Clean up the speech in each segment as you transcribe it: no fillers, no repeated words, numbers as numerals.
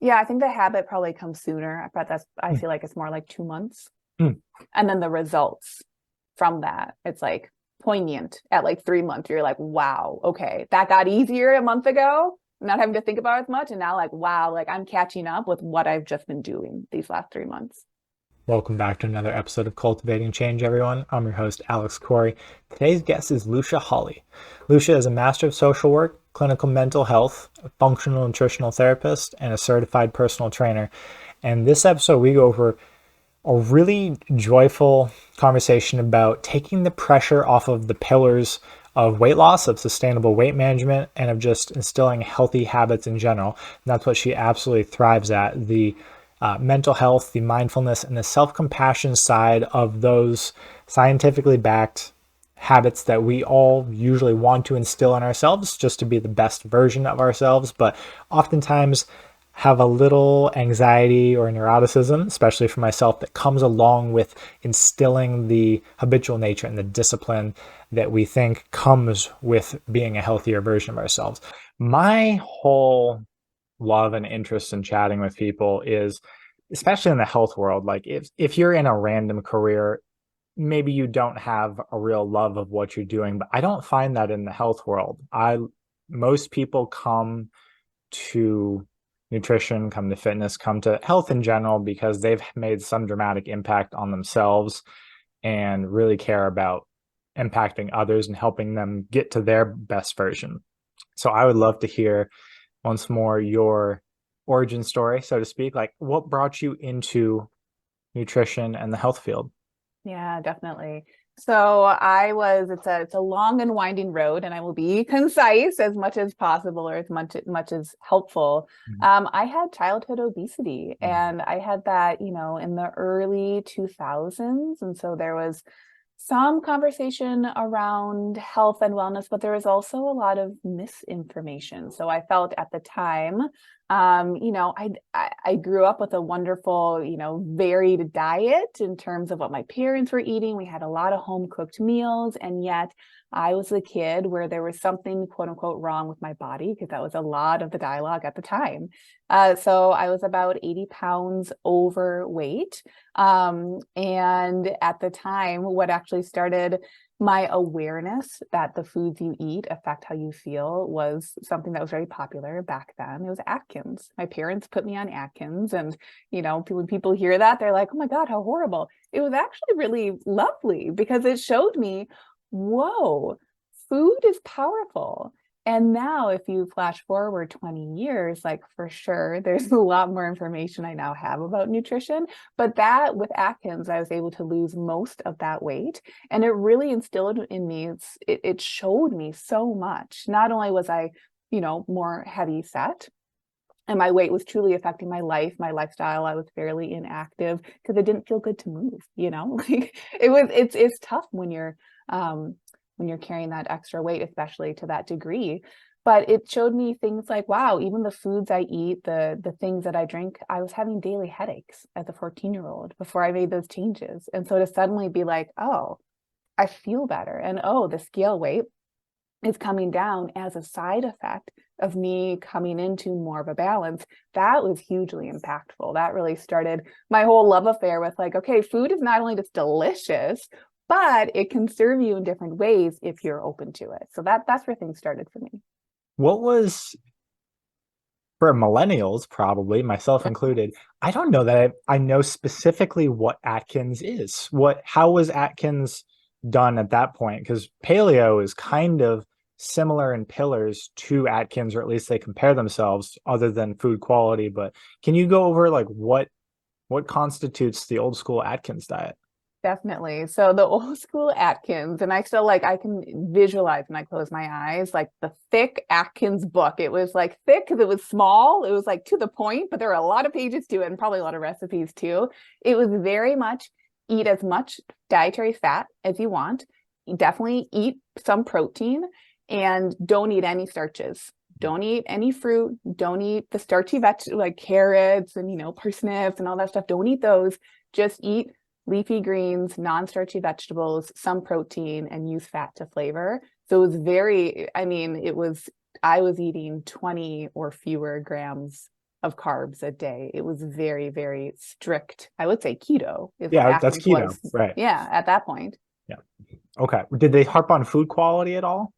Yeah, I think the habit probably comes sooner, but I feel like it's more like 2 months. Mm. And then the results from that, it's like poignant at like 3 months. You're like, wow, okay, that got easier a month ago. I'm not having to think about it as much. And now, like, wow, like I'm catching up with what I've just been doing these last 3 months. Welcome back to another episode of Cultivating Change, everyone. I'm your host, Alex Corey. Today's guest is Lucia Hawley. Lucia is a Master of Social Work, Clinical Mental Health, a Functional Nutritional Therapist, and a Certified Personal Trainer. And this episode, we go over a really joyful conversation about taking the pressure off of the pillars of weight loss, of sustainable weight management, and of just instilling healthy habits in general. And that's what she absolutely thrives at, the mental health, the mindfulness, and the self-compassion side of those scientifically backed habits that we all usually want to instill in ourselves just to be the best version of ourselves, but oftentimes have a little anxiety or neuroticism, especially for myself, that comes along with instilling the habitual nature and the discipline that we think comes with being a healthier version of ourselves. My whole love and interest in chatting with people is, especially in the health world, like if you're in a random career, maybe you don't have a real love of what you're doing, but I don't find that in the health world. Most people come to nutrition, come to fitness, come to health in general because they've made some dramatic impact on themselves and really care about impacting others and helping them get to their best version. So I would love to hear once more your origin story, so to speak. Like, what brought you into nutrition and the health field? Yeah, definitely. So it's a long and winding road, and I will be concise as much as possible or as much as helpful. I had childhood obesity, and I had that, in the early 2000s. And so there was some conversation around health and wellness, but there was also a lot of misinformation. So I felt at the time, I grew up with a wonderful, varied diet in terms of what my parents were eating. We had a lot of home cooked meals, and yet I was a kid where there was something quote unquote wrong with my body, because that was a lot of the dialogue at the time. So I was about 80 pounds overweight. And at the time, what actually started my awareness that the foods you eat affect how you feel was something that was very popular back then. It was Atkins. My parents put me on Atkins. And, when people hear that, they're like, oh my God, how horrible. It was actually really lovely because it showed me, whoa, food is powerful. And now, if you flash forward 20 years, like for sure, there's a lot more information I now have about nutrition. But that with Atkins, I was able to lose most of that weight. And it really instilled in me, it showed me so much. Not only was I, more heavy set, and my weight was truly affecting my life, my lifestyle. I was fairly inactive because it didn't feel good to move, like it's tough when you're carrying that extra weight, especially to that degree. But it showed me things like, wow, even the foods I eat, the things that I drink, I was having daily headaches as a 14-year-old before I made those changes. And so to suddenly be like, oh, I feel better. And oh, the scale weight is coming down as a side effect of me coming into more of a balance. That was hugely impactful. That really started my whole love affair with like, okay, food is not only just delicious, but it can serve you in different ways if you're open to it. So that's where things started for me. What was, for millennials, probably myself included, I don't know that I know specifically what Atkins is. How was Atkins done at that point? Because paleo is kind of similar in pillars to Atkins, or at least they compare themselves, other than food quality. But can you go over like what constitutes the old school Atkins diet? Definitely. So the old school Atkins, and I still I can visualize when I close my eyes, like the thick Atkins book. It was like thick because it was small. It was like to the point, but there were a lot of pages to it and probably a lot of recipes too. It was very much eat as much dietary fat as you want. Definitely eat some protein and don't eat any starches. Don't eat any fruit. Don't eat the starchy vegetables like carrots and, parsnips and all that stuff. Don't eat those. Just eat leafy greens, non-starchy vegetables, some protein, and use fat to flavor. So it was I was eating 20 or fewer grams of carbs a day. It was very, very strict. I would say keto is what Yeah, that's Atkins keto, was. right? Yeah, at that point. Yeah. Okay. Did they harp on food quality at all?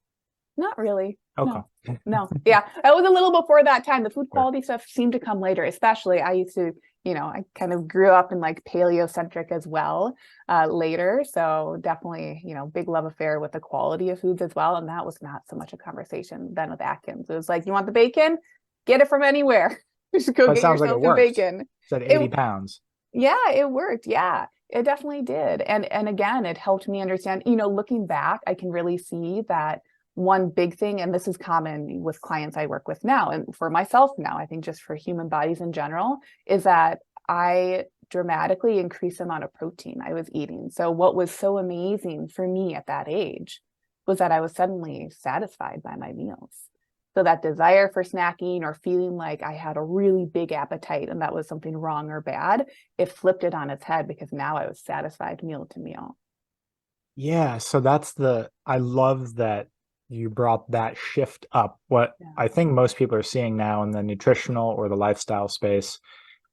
Not really. Okay. No, no. Yeah, that was a little before that time. The food Sure. quality stuff seemed to come later, especially I used to, I kind of grew up in like paleo centric as well later. So definitely, big love affair with the quality of foods as well. And that was not so much a conversation then with Atkins. It was like, you want the bacon? Get it from anywhere. Just go That get sounds like it yourself some worked. bacon. Said 80 pounds. Yeah, it worked. Yeah, it definitely did. And again, it helped me understand, looking back, I can really see that one big thing, and this is common with clients I work with now, and for myself now, I think just for human bodies in general, is that I dramatically increased the amount of protein I was eating. So what was so amazing for me at that age was that I was suddenly satisfied by my meals. So that desire for snacking or feeling like I had a really big appetite and that was something wrong or bad, it flipped it on its head because now I was satisfied meal to meal. Yeah, so I love that you brought that shift up. What Yeah. I think most people are seeing now in the nutritional or the lifestyle space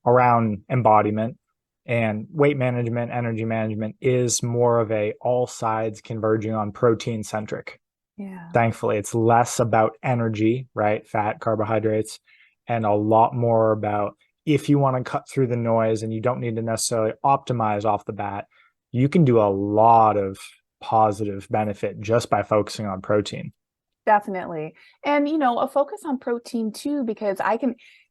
around embodiment and weight management, energy management is more of a all sides converging on protein centric. Yeah. Thankfully, it's less about energy, right? Fat, carbohydrates, and a lot more about if you want to cut through the noise and you don't need to necessarily optimize off the bat, you can do a lot of positive benefit just by focusing on protein. Definitely. And, a focus on protein too, because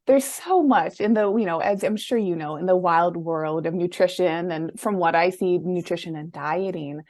there's so much in the, as I'm sure in the wild world of nutrition and from what I see, nutrition and dieting.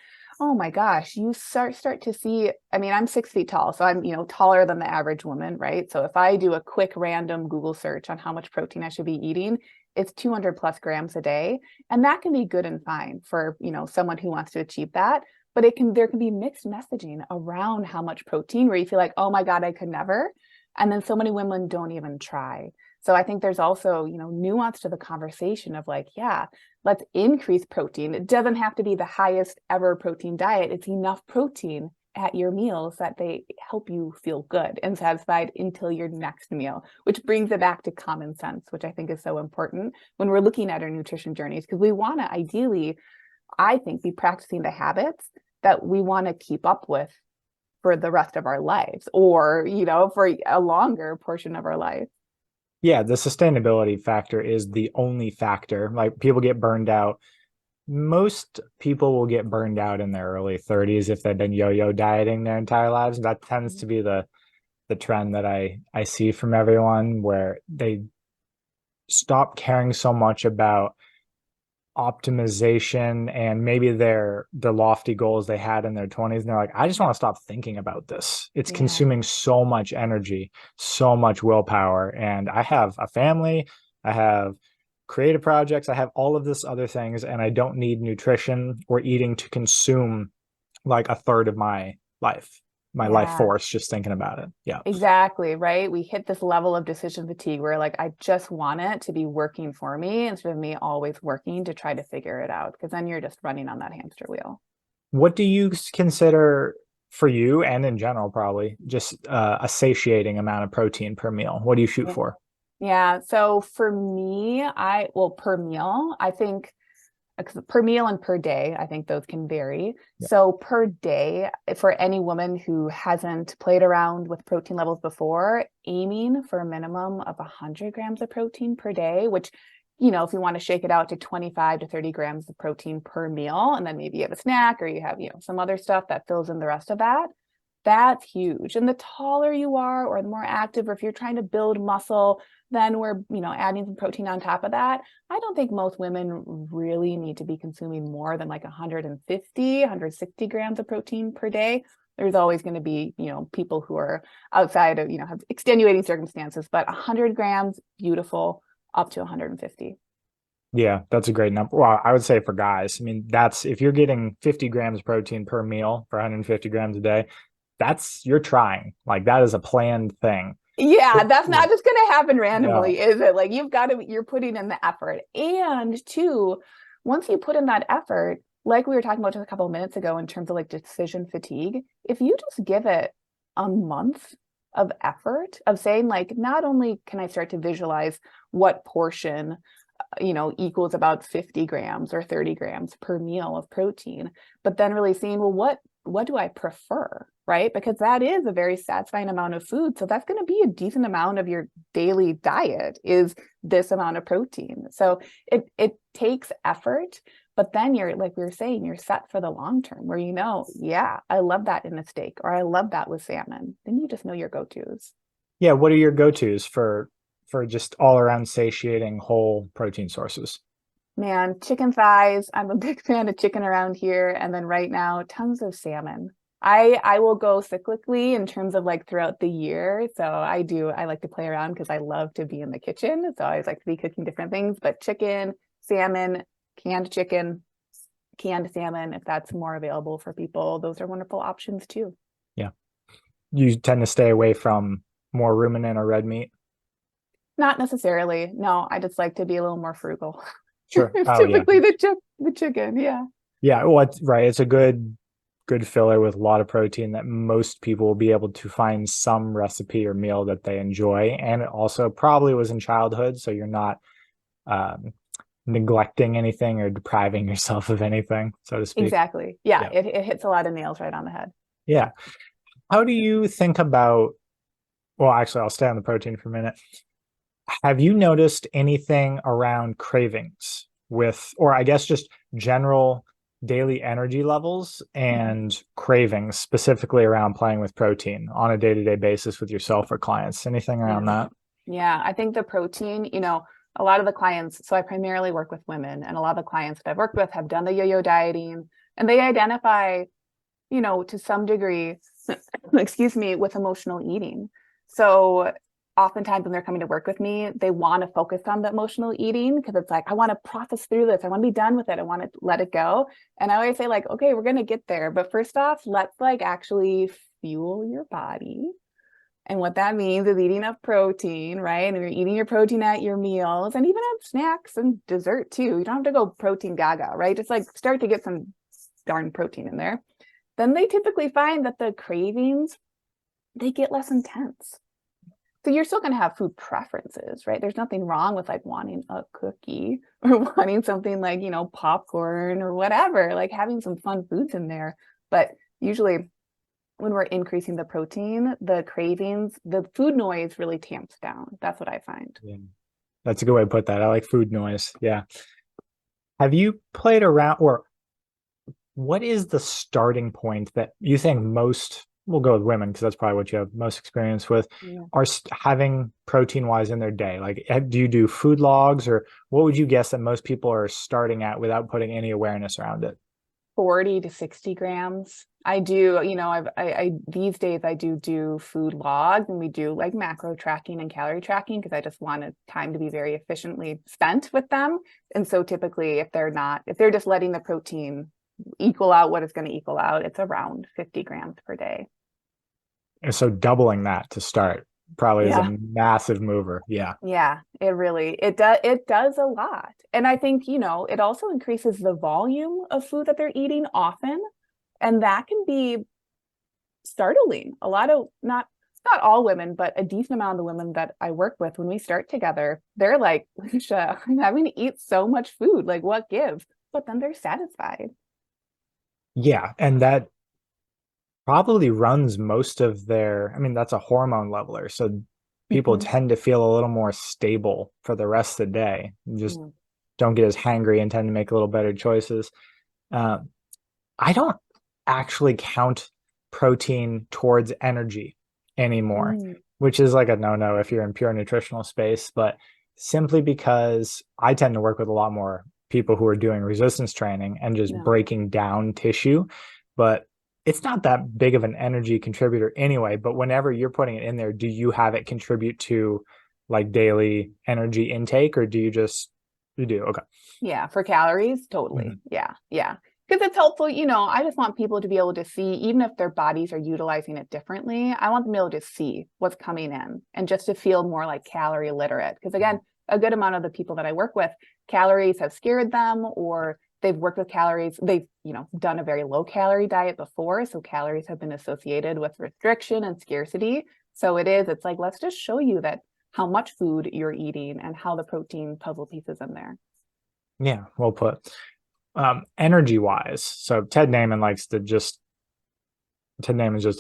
Oh my gosh, you start to see, I mean, I'm 6 feet tall, so I'm, taller than the average woman, right? So if I do a quick random Google search on how much protein I should be eating, it's 200 plus grams a day. And that can be good and fine for, someone who wants to achieve that. But there can be mixed messaging around how much protein where you feel like, oh my God, I could never. And then so many women don't even try. So I think there's also, nuance to the conversation of like, yeah, let's increase protein. It doesn't have to be the highest ever protein diet. It's enough protein at your meals that they help you feel good and satisfied until your next meal, which brings it back to common sense, which I think is so important when we're looking at our nutrition journeys, because we want to ideally, I think, be practicing the habits that we want to keep up with for the rest of our lives or, for a longer portion of our life. Yeah, the sustainability factor is the only factor. Like people get burned out. Most people will get burned out in their early 30s if they've been yo-yo dieting their entire lives. That tends to be the trend that I see from everyone where they stop caring so much about optimization and maybe the lofty goals they had in their 20s, and they're like, I just want to stop thinking about this. It's consuming so much energy, so much willpower, and I have a family, I have creative projects, I have all of this other things, and I don't need nutrition or eating to consume like a third of my life force just thinking about it. Yeah, exactly. Right. We hit this level of decision fatigue where like, I just want it to be working for me instead of me always working to try to figure it out. Because then you're just running on that hamster wheel. what do you consider for you and in general probably just a satiating amount of protein per meal? What do you shoot for? Yeah. So for me, per meal, I think per meal and per day, I think those can vary. Yeah. So per day, for any woman who hasn't played around with protein levels before, aiming for a minimum of 100 grams of protein per day, which, if you want to shake it out to 25 to 30 grams of protein per meal, and then maybe you have a snack or you have, some other stuff that fills in the rest of that, that's huge. And the taller you are or the more active, or if you're trying to build muscle, then we're, adding some protein on top of that. I don't think most women really need to be consuming more than like 150, 160 grams of protein per day. There's always going to be, people who are outside of, have extenuating circumstances, but 100 grams, beautiful, up to 150. Yeah, that's a great number. Well, I would say for guys, I mean, that's if you're getting 50 grams of protein per meal for 150 grams a day, you're trying. Like that is a planned thing. Yeah, that's not just going to happen randomly, No. is it? Like you're putting in the effort. And two, once you put in that effort, like we were talking about just a couple of minutes ago in terms of like decision fatigue, if you just give it a month of effort of saying like, not only can I start to visualize what portion, equals about 50 grams or 30 grams per meal of protein, but then really seeing, well, what do I prefer, right? Because that is a very satisfying amount of food. So that's going to be a decent amount of your daily diet is this amount of protein. So it takes effort, but then you're, like we were saying, you're set for the long term where, yeah, I love that in a steak, or I love that with salmon. Then you just know your go-tos. Yeah. What are your go-tos for just all around satiating whole protein sources? Man, chicken thighs. I'm a big fan of chicken around here. And then right now, tons of salmon. I will go cyclically in terms of like throughout the year. So I like to play around because I love to be in the kitchen. So I always like to be cooking different things, but chicken, salmon, canned chicken, canned salmon, if that's more available for people, those are wonderful options too. Yeah. You tend to stay away from more ruminant or red meat? Not necessarily. No, I just like to be a little more frugal. Sure. Oh, yeah. Typically the chicken. Yeah. Yeah. Well, right. It's a good filler with a lot of protein that most people will be able to find some recipe or meal that they enjoy. And it also probably was in childhood. So you're not neglecting anything or depriving yourself of anything, so to speak. Exactly. Yeah. It hits a lot of nails right on the head. Yeah. How do you think about, well, actually, I'll stay on the protein for a minute. Have you noticed anything around cravings or I guess just general daily energy levels and cravings, specifically around playing with protein on a day-to-day basis with yourself or clients? Anything around that? Yeah, I think the protein, a lot of the clients, so I primarily work with women, and a lot of the clients that I've worked with have done the yo-yo dieting, and they identify, to some degree, excuse me, with emotional eating. So oftentimes when they're coming to work with me, they want to focus on the emotional eating because it's like, I want to process through this. I want to be done with it. I want to let it go. And I always say like, okay, we're going to get there. But first off, let's like actually fuel your body. And what that means is eating enough protein, right? And you're eating your protein at your meals and even at snacks and dessert too. You don't have to go protein gaga, right? Just like start to get some darn protein in there. Then they typically find that the cravings, they get less intense. So you're still going to have food preferences, right? There's nothing wrong with like wanting a cookie or wanting something like, popcorn or whatever, like having some fun foods in there. But usually when we're increasing the protein, the cravings, the food noise really tamps down. That's what I find. Yeah. That's a good way to put that. I like food noise. Yeah. Have you played around, or what is the starting point that you think most, we'll go with women because that's probably what you have most experience with, are having protein wise in their day? Like, do you do food logs, or what would you guess that most people are starting at without putting any awareness around it? 40 to 60 grams. I do, I these days I do food logs, and we do like macro tracking and calorie tracking because I just wanted time to be very efficiently spent with them. And so typically if they're just letting the protein equal out what it's going to equal out, it's around 50 grams per day. And so doubling that to start probably is a massive mover. Yeah. Yeah, it does a lot. And I think, it also increases the volume of food that they're eating often. And that can be startling. A lot of, not all women, but a decent amount of the women that I work with, when we start together, they're like, Lucia, I'm having to eat so much food. Like, what gives? But then they're satisfied. Yeah. And that probably runs most of that's a hormone leveler. So people tend to feel a little more stable for the rest of the day. Just don't get as hangry and tend to make a little better choices. I don't actually count protein towards energy anymore, which is like a no-no if you're in pure nutritional space, but simply because I tend to work with a lot more people who are doing resistance training and just breaking down tissue, but it's not that big of an energy contributor anyway. But whenever you're putting it in there, do you have it contribute to like daily energy intake, or do you do? Okay. Yeah. For calories. Totally. Yeah. Yeah. Because it's helpful, I just want people to be able to see, even if their bodies are utilizing it differently, I want them to be able to see what's coming in and just to feel more like calorie literate. Because again, a good amount of the people that I work with, calories have scared them, or they've worked with calories. They've, done a very low calorie diet before. So calories have been associated with restriction and scarcity. So it's like, let's just show you that how much food you're eating and how the protein puzzle pieces in there. Yeah, well put. Energy wise, so Ted Naiman's just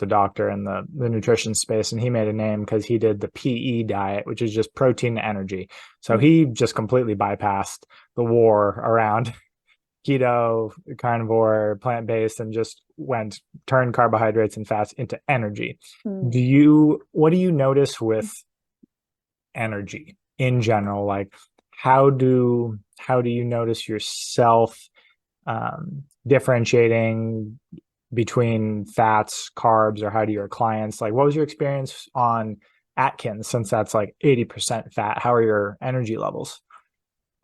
a doctor in the nutrition space, and he made a name because he did the PE diet, which is just protein to energy. So he just completely bypassed the war around keto, carnivore, plant-based, and just turned carbohydrates and fats into energy. What do you notice with energy in general? Like, how do you notice yourself differentiating between fats, carbs, or how do your clients, like, what was your experience on Atkin, since that's like 80% fat? How are your energy levels?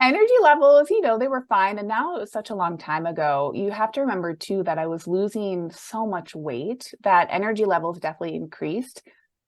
Energy levels, they were fine. And now it was such a long time ago. You have to remember too that I was losing so much weight that energy levels definitely increased,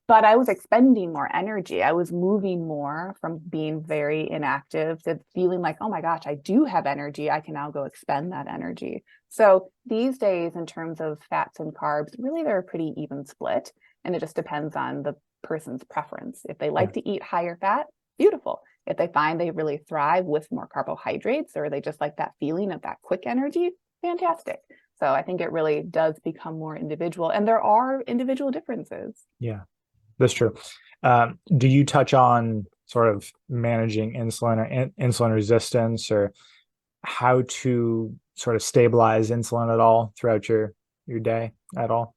but I was expending more energy. I was moving more from being very inactive to feeling like, oh my gosh, I do have energy. I can now go expend that energy. So these days, in terms of fats and carbs, really they're a pretty even split. And it just depends on the person's preference. If they like to eat higher fat, beautiful. If they find they really thrive with more carbohydrates, or they just like that feeling of that quick energy, fantastic. So I think it really does become more individual, and there are individual differences. Yeah, that's true. Do you touch on sort of managing insulin or insulin resistance, or how to sort of stabilize insulin at all throughout your day at all?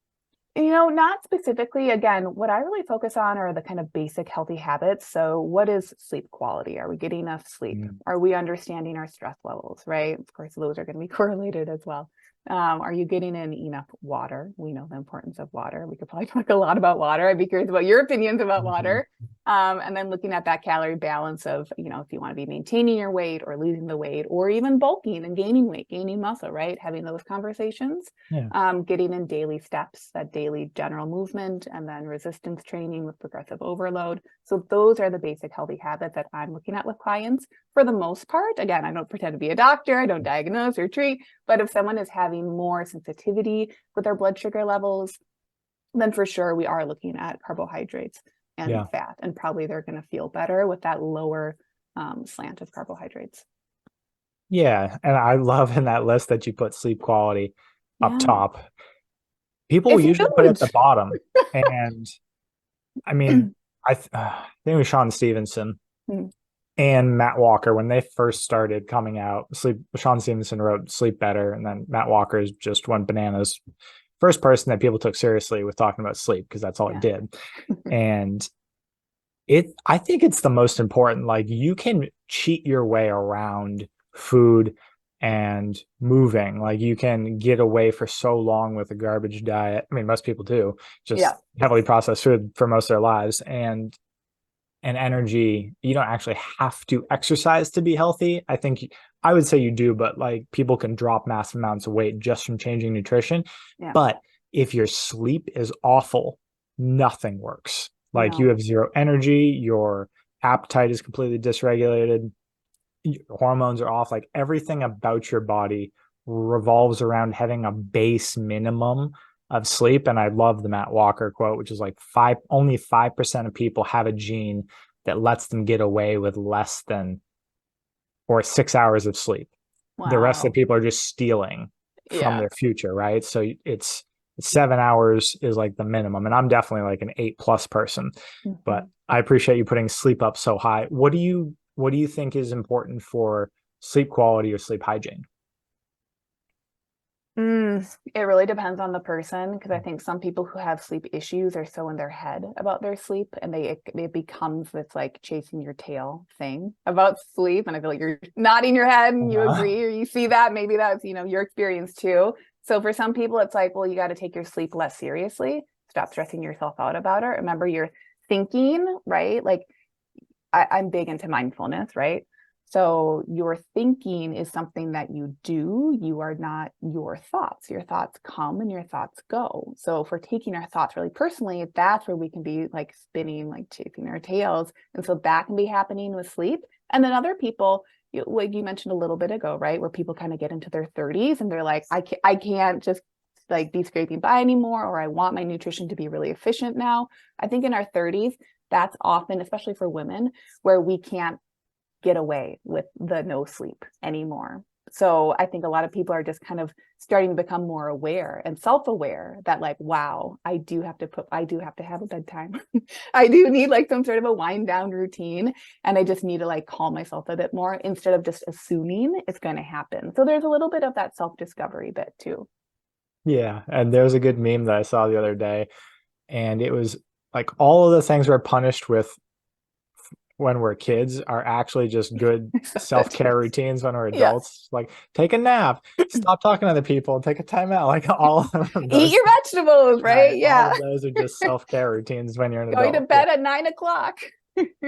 Not specifically. Again, what I really focus on are the kind of basic healthy habits. So what is sleep quality? Are we getting enough sleep? Are we understanding our stress levels, right? Of course, those are going to be correlated as well. Are you getting in enough water? We know the importance of water. We could probably talk a lot about water. I'd be curious about your opinions about water. And then looking at that calorie balance of, if you want to be maintaining your weight or losing the weight, or even bulking and gaining weight, gaining muscle, right? Having those conversations, getting in daily steps, that daily general movement, and then resistance training with progressive overload. So those are the basic healthy habits that I'm looking at with clients. For the most part, again, I don't pretend to be a doctor. I don't diagnose or treat, but if someone is having more sensitivity with their blood sugar levels, then for sure we are looking at carbohydrates and fat, and probably they're going to feel better with that lower slant of carbohydrates. Yeah, and I love in that list that you put sleep quality up top. People It's usually huge. put it at the bottom, and I mean, I think it was Sean Stevenson and Matt Walker when they first started coming out. Sean Stevenson wrote Sleep Better, and then Matt Walker just went bananas. First person that people took seriously with talking about sleep, because that's all it did. And I think it's the most important. Like, you can cheat your way around food and moving. Like, you can get away for so long with a garbage diet. I mean, most people do, just heavily processed food for most of their lives. And energy, you don't actually have to exercise to be healthy. I would say you do, but like, people can drop massive amounts of weight just from changing nutrition. But if your sleep is awful, nothing works. Like, you have zero energy, your appetite is completely dysregulated, your hormones are off. Like, everything about your body revolves around having a base minimum of sleep. And I love the Matt Walker quote, which is like only 5% of people have a gene that lets them get away with less than or 6 hours of sleep. The rest of the people are just stealing from their future, right? So it's 7 hours is like the minimum. And I'm definitely like an 8+ person, but I appreciate you putting sleep up so high. What do you think is important for sleep quality or sleep hygiene? It really depends on the person, because I think some people who have sleep issues are so in their head about their sleep, and it becomes this like chasing your tail thing about sleep. And I feel like you're nodding your head and you agree, or you see that. Maybe that's, your experience too. So for some people, it's like, well, you got to take your sleep less seriously. Stop stressing yourself out about it. Remember, you're thinking, right? Like, I'm big into mindfulness, right? So your thinking is something that you do. You are not your thoughts. Your thoughts come and your thoughts go. So if we're taking our thoughts really personally, that's where we can be like spinning, like chasing our tails. And so that can be happening with sleep. And then other people, like you mentioned a little bit ago, right, where people kind of get into their 30s and they're like, I can't just like be scraping by anymore, or I want my nutrition to be really efficient now. I think in our 30s, that's often, especially for women, where we can't get away with the no sleep anymore. So I think a lot of people are just kind of starting to become more aware and self-aware that like, wow, I do have to have a bedtime. I do need like some sort of a wind down routine. And I just need to like calm myself a bit more instead of just assuming it's going to happen. So there's a little bit of that self-discovery bit too. Yeah. And there's a good meme that I saw the other day, and it was like all of the things we're punished with when we're kids are actually just good self-care routines when we're Yeah. adults. Like take a nap, stop talking to other people, take a time out. Like all of Eat those, your vegetables, right? all Yeah. of those are just self-care routines when you're an Going to adult. bed at 9 o'clock.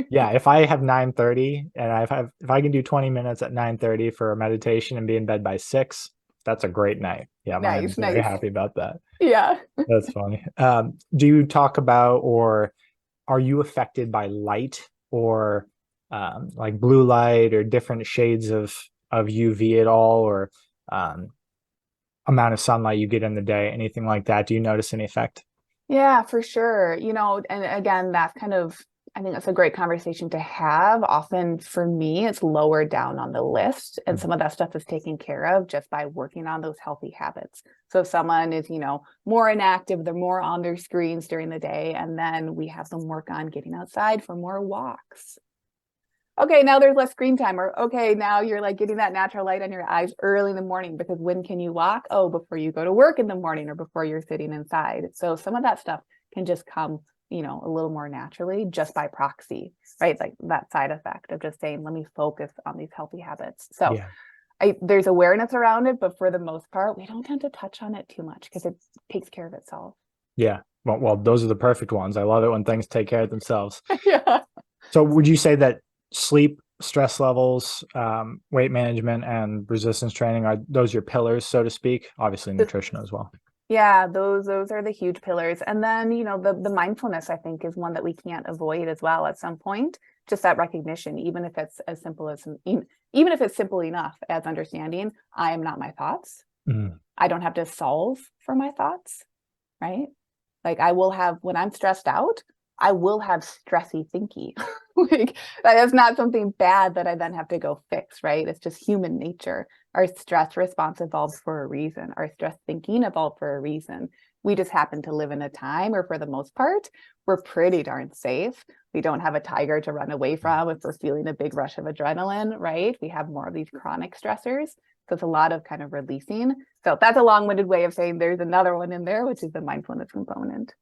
Yeah, if I have 9:30 and if I can do 20 minutes at 9:30 for a meditation and be in bed by 6, that's a great night. Yeah, I'm Nice, very nice. happy about that. Yeah. That's funny. Do you talk about, or are you affected by light, or like blue light or different shades of UV at all, or um, amount of sunlight you get in the day, anything like that? Do you notice any effect? Yeah, for sure. And again, that's kind of, I think that's a great conversation to have. Often for me, it's lower down on the list. And some of that stuff is taken care of just by working on those healthy habits. So if someone is, more inactive, they're more on their screens during the day, and then we have them work on getting outside for more walks. Okay, now there's less screen time. Or okay, now you're like getting that natural light on your eyes early in the morning, because when can you walk? Oh, before you go to work in the morning or before you're sitting inside. So some of that stuff can just come, a little more naturally just by proxy, right? Like that side effect of just saying, let me focus on these healthy habits. So Yeah. there's awareness around it, but for the most part, we don't tend to touch on it too much because it takes care of itself. Yeah. Well, those are the perfect ones. I love it when things take care of themselves. Yeah. So would you say that sleep, stress levels, weight management, and resistance training are those your pillars, so to speak? Obviously, nutrition as well. Yeah, those are the huge pillars. And then, the mindfulness, I think, is one that we can't avoid as well at some point. Just that recognition, even if it's as simple as, even if it's simple enough as understanding, I am not my thoughts. Mm. I don't have to solve for my thoughts, right? Like I will have, when I'm stressed out, I will have stressy thinking. Like that is not something bad that I then have to go fix, right? It's just human nature. Our stress response evolved for a reason. Our stress thinking evolved for a reason. We just happen to live in a time where, for the most part, we're pretty darn safe. We don't have a tiger to run away from if we're feeling a big rush of adrenaline, right? We have more of these chronic stressors. So it's a lot of kind of releasing. So that's a long-winded way of saying there's another one in there, which is the mindfulness component.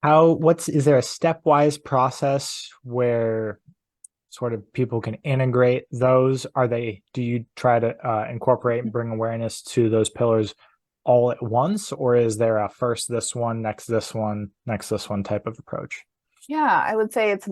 Is there a stepwise process where sort of people can integrate those? Do you try to incorporate and bring awareness to those pillars all at once, or is there a first this one, next this one, next this one type of approach? Yeah, I would say it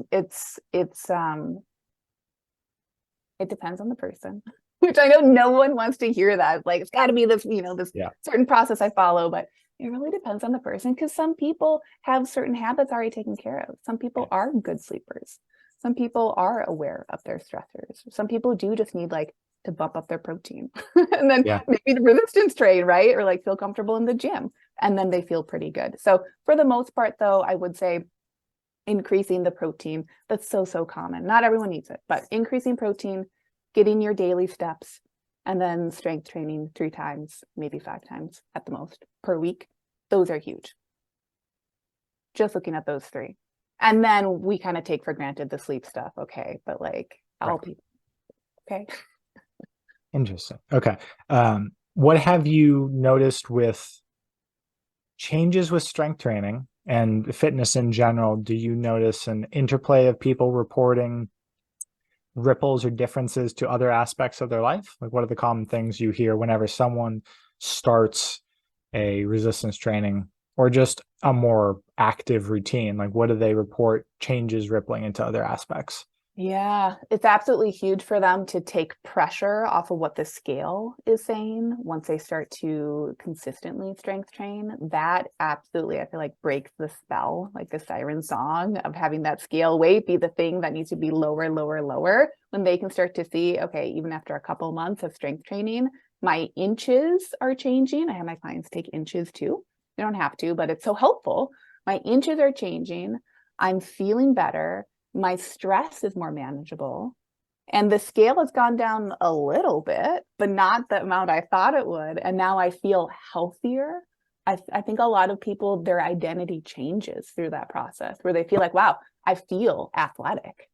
depends on the person, which I know no one wants to hear that. Like it's got to be this, this certain process I follow, but it really depends on the person, because some people have certain habits already taken care of. Some people are good sleepers. Some people are aware of their stressors. Some people do just need like to bump up their protein and then maybe the resistance train, right? Or like feel comfortable in the gym, and then they feel pretty good. So for the most part, though, I would say increasing the protein. That's so common. Not everyone needs it, but increasing protein, getting your daily steps, and then strength training 3 times, maybe 5 times at the most per week. Those are huge. Just looking at those 3. And then we kind of take for granted the sleep stuff. Okay. But like all people. Okay. Interesting. Okay. What have you noticed with changes with strength training and fitness in general? Do you notice an interplay of people reporting ripples or differences to other aspects of their life? Like what are the common things you hear whenever someone starts a resistance training or just a more active routine? Like what do they report changes rippling into other aspects? Yeah, it's absolutely huge for them to take pressure off of what the scale is saying once they start to consistently strength train. That absolutely, I feel like, breaks the spell, like the siren song of having that scale weight be the thing that needs to be lower, lower, lower, when they can start to see, okay, even after a couple months of strength training, My inches are changing. I have my clients take inches too. They don't have to, but it's so helpful. My inches are changing. I'm feeling better. My stress is more manageable. And the scale has gone down a little bit, but not the amount I thought it would. And now I feel healthier. I think a lot of people, their identity changes through that process where they feel like, wow, I feel athletic.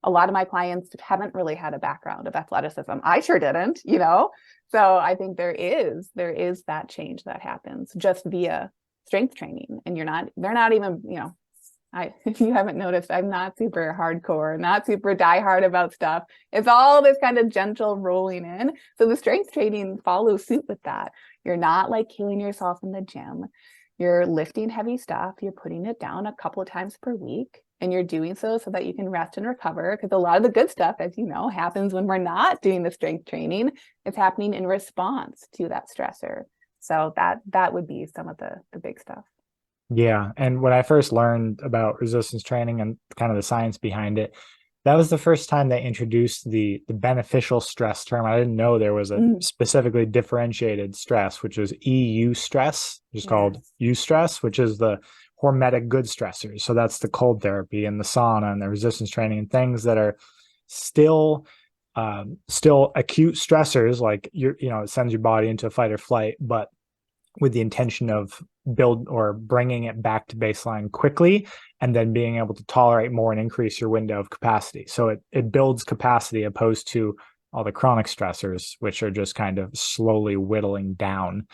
A lot of my clients haven't really had a background of athleticism. I sure didn't, you know? So I think there is that change that happens just via strength training. And they're not even, you know, if you haven't noticed, I'm not super hardcore, not super diehard about stuff. It's all this kind of gentle rolling in. So the strength training follows suit with that. You're not like killing yourself in the gym. You're lifting heavy stuff. You're putting it down a couple of times per week. And you're doing so that you can rest and recover, because a lot of the good stuff, as you know, happens when we're not doing the strength training. It's happening in response to that stressor. So that would be some of the big stuff. Yeah. And when I first learned about resistance training and kind of the science behind it, that was the first time they introduced the beneficial stress term. I didn't know there was a specifically differentiated stress, which was EU stress, just called eustress, which is the hormetic good stressors. So that's the cold therapy and the sauna and the resistance training and things that are still acute stressors, like it sends your body into a fight or flight, but with the intention of bringing it back to baseline quickly, and then being able to tolerate more and increase your window of capacity. So it builds capacity opposed to all the chronic stressors, which are just kind of slowly whittling down.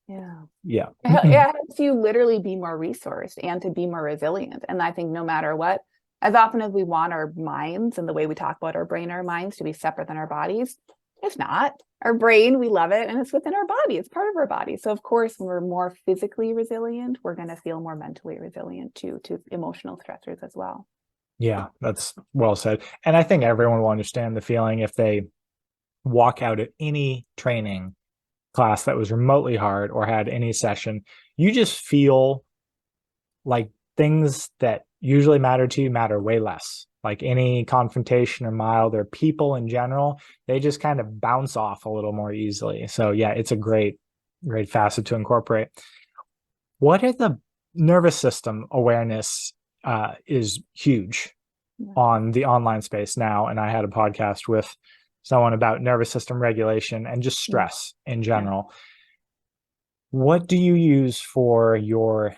Yeah. It helps you literally be more resourced and to be more resilient. And I think no matter what, as often as we want our minds and the way we talk about our brain, our minds to be separate than our bodies, it's not. Our brain, we love it, and it's within our body. It's part of our body. So of course, when we're more physically resilient, we're going to feel more mentally resilient to emotional stressors as well. Yeah, that's well said. And I think everyone will understand the feeling if they walk out at any training class that was remotely hard or had any session, you just feel like things that usually matter to you matter way less. Like any confrontation or mild or people in general, they just kind of bounce off a little more easily. So yeah, it's a great facet to incorporate. What are the nervous system awareness is huge on the online space now. And I had a podcast with someone about nervous system regulation and just stress in general. What do you use for your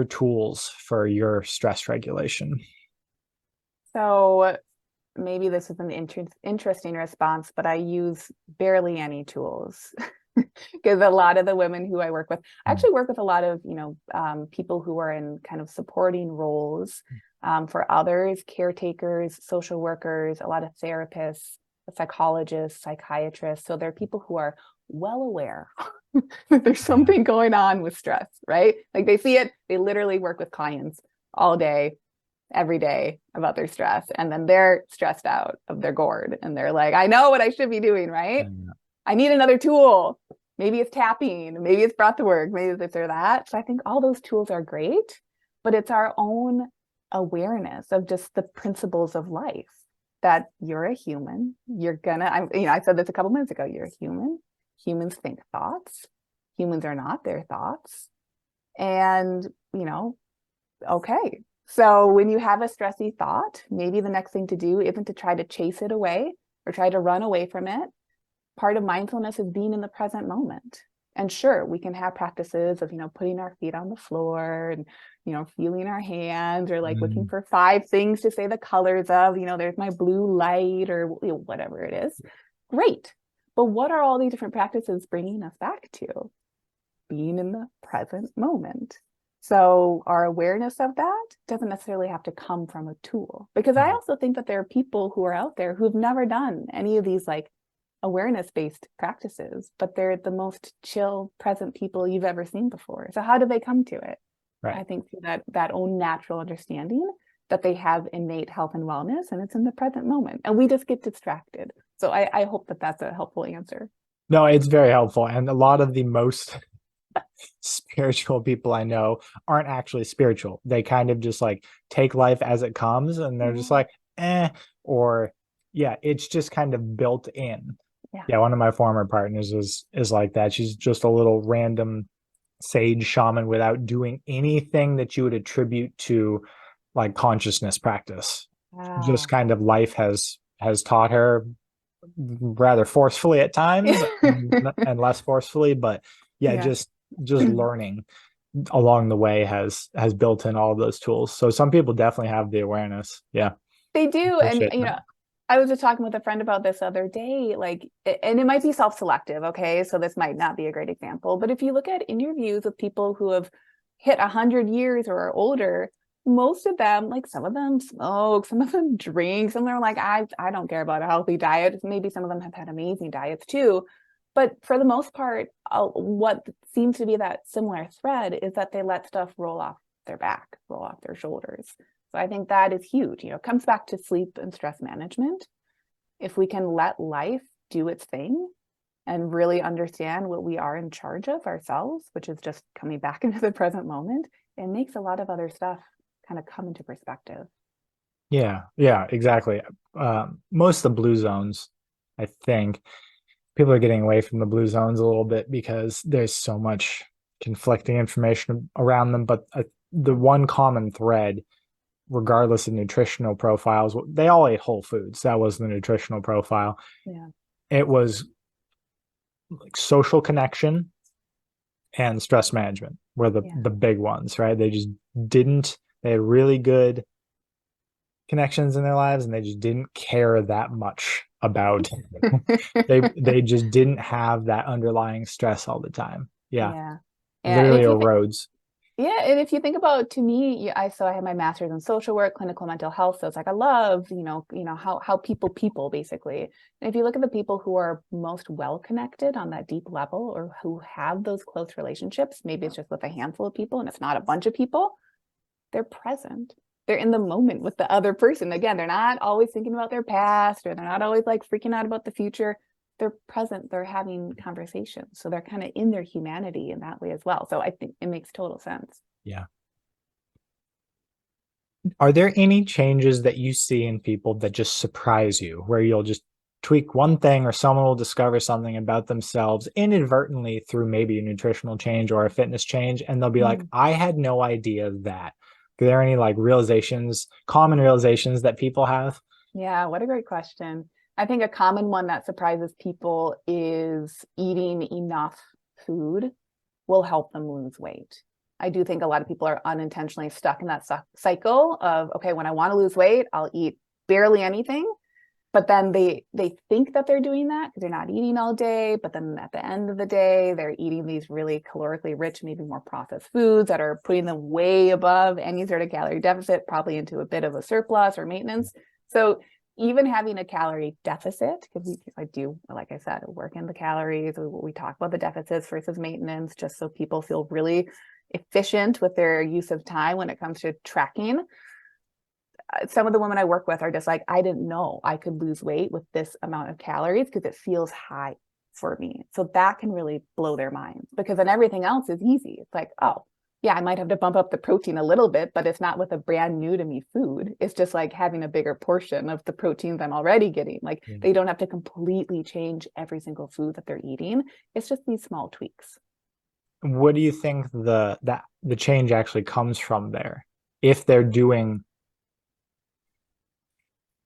tools for your stress regulation? So maybe this is an interesting response, but I use barely any tools because a lot of the women who I work with, I actually work with a lot of, people who are in kind of supporting roles for others, caretakers, social workers, a lot of therapists, psychologists, psychiatrists. So they're people who are well aware that there's something going on with stress, right? Like they see it, they literally work with clients all day, every day about their stress. And then they're stressed out of their gourd and they're like, I know what I should be doing, right? I need another tool. Maybe it's tapping, maybe it's breath work, maybe it's this or that. So I think all those tools are great, but it's our own awareness of just the principles of life, that you're a human. I said this a couple minutes ago, you're a human. Humans think thoughts. Humans are not their thoughts. And, okay. So when you have a stressy thought, maybe the next thing to do isn't to try to chase it away or try to run away from it. Part of mindfulness is being in the present moment. And sure, we can have practices of, putting our feet on the floor and, feeling our hands or like looking for 5 things to say the colors of, there's my blue light or whatever it is. Great. But what are all these different practices bringing us back to? Being in the present moment. So our awareness of that doesn't necessarily have to come from a tool, because I also think that there are people who are out there who've never done any of these like awareness-based practices, but they're the most chill, present people you've ever seen before. So how do they come to it? Right. I think through that own natural understanding that they have innate health and wellness, and it's in the present moment, and we just get distracted. So I hope that that's a helpful answer. No, it's very helpful. And a lot of the most spiritual people I know aren't actually spiritual. They kind of just like take life as it comes, and they're just like, or it's just kind of built in. Yeah, one of my former partners is like that. She's just a little random sage shaman without doing anything that you would attribute to like consciousness practice. Just Wow. kind of life has taught her rather forcefully at times and less forcefully, but yeah, Yeah. just learning along the way has built in all of those tools. So some people definitely have the awareness. Yeah, They do. And, appreciate that. I was just talking with a friend about this the other day, like, and it might be self-selective. Okay. So this might not be a great example, but if you look at interviews with people who have hit 100 years or are older, most of them, like some of them smoke, some of them drink, some of them are like, I don't care about a healthy diet. Maybe some of them have had amazing diets too. But for the most part, what seems to be that similar thread is that they let stuff roll off their back, roll off their shoulders. So I think that is huge. It comes back to sleep and stress management. If we can let life do its thing and really understand what we are in charge of ourselves, which is just coming back into the present moment, it makes a lot of other stuff kind of come into perspective. Yeah, exactly. Most of the blue zones, I think, people are getting away from the blue zones a little bit because there's so much conflicting information around them. But the one common thread, regardless of nutritional profiles, they all ate whole foods. That was the nutritional profile. Yeah. It was like social connection and stress management were Yeah. the big ones, right? They had really good connections in their lives and they just didn't care that much about they just didn't have that underlying stress all the time. Yeah. Yeah. Yeah. And Literally if you think, erodes. yeah, and if you think about, to me, I had my master's in social work, clinical mental health. So it's like I love, how people basically. And if you look at the people who are most well connected on that deep level, or who have those close relationships, maybe it's just with a handful of people and it's not a bunch of people, they're present. They're in the moment with the other person. Again, they're not always thinking about their past, or they're not always like freaking out about the future. They're present, they're having conversations. So they're kind of in their humanity in that way as well. So I think it makes total sense. Yeah. Are there any changes that you see in people that just surprise you, where you'll just tweak one thing or someone will discover something about themselves inadvertently through maybe a nutritional change or a fitness change, and they'll be like, I had no idea that. Are there any like common realizations that people have? Yeah, what a great question. I think a common one that surprises people is eating enough food will help them lose weight. I do think a lot of people are unintentionally stuck in that cycle of, okay, when I want to lose weight, I'll eat barely anything. But then they think that they're doing that because they're not eating all day. But then at the end of the day, they're eating these really calorically rich, maybe more processed foods that are putting them way above any sort of calorie deficit, probably into a bit of a surplus or maintenance. So even having a calorie deficit, because I do, like I said, work in the calories. We talk about the deficits versus maintenance, just so people feel really efficient with their use of time when it comes to tracking. Some of the women I work with are just like, I didn't know I could lose weight with this amount of calories because it feels high for me. So that can really blow their minds, because then everything else is easy. It's like, oh, yeah, I might have to bump up the protein a little bit, but it's not with a brand new to me food. It's just like having a bigger portion of the proteins I'm already getting. Like they don't have to completely change every single food that they're eating. It's just these small tweaks. What do you think the change actually comes from there? If they're doing,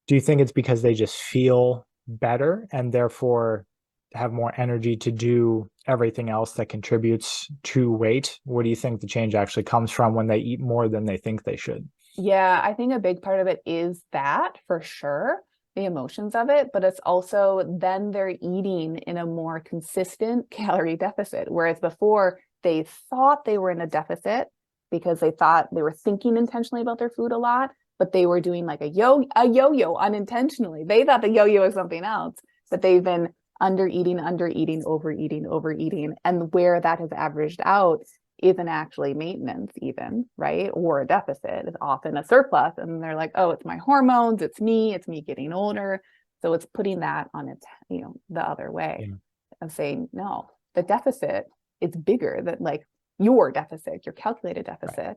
do you think it's because they just feel better and therefore have more energy to do everything else that contributes to weight? What do you think the change actually comes from when they eat more than they think they should? Yeah, I think a big part of it is that, for sure, the emotions of it, but it's also then they're eating in a more consistent calorie deficit. Whereas before they thought they were in a deficit because they thought they were thinking intentionally about their food a lot, but they were doing like a yo-yo unintentionally. They thought the yo-yo was something else, but they've been undereating, overeating. And where that has averaged out isn't actually maintenance even, right? Or a deficit. Is often a surplus. And they're like, oh, it's my hormones, it's me getting older. So it's putting that on its, the other way of saying, no, the deficit is bigger than like your deficit, your calculated deficit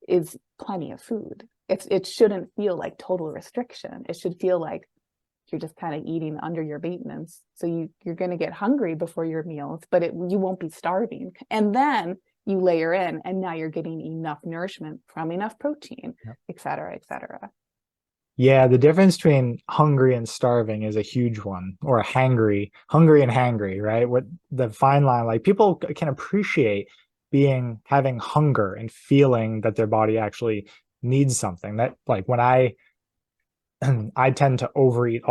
is plenty of food. It shouldn't feel like total restriction. It should feel like you're just kind of eating under your maintenance. So you're going to get hungry before your meals, but you won't be starving. And then you layer in, and now you're getting enough nourishment from enough protein, et cetera, et cetera. Yeah, the difference between hungry and starving is a huge one, or hungry and hangry, right? What the fine line, like people can appreciate having hunger and feeling that their body actually needs something. That like when I tend to overeat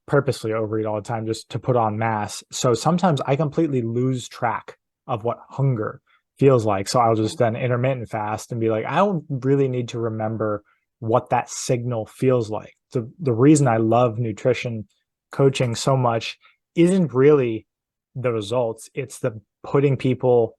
purposely overeat all the time just to put on mass. So sometimes I completely lose track of what hunger feels like. So I'll just then intermittent fast and be like, I don't really need to remember what that signal feels like. The reason I love nutrition coaching so much isn't really the results. It's the putting people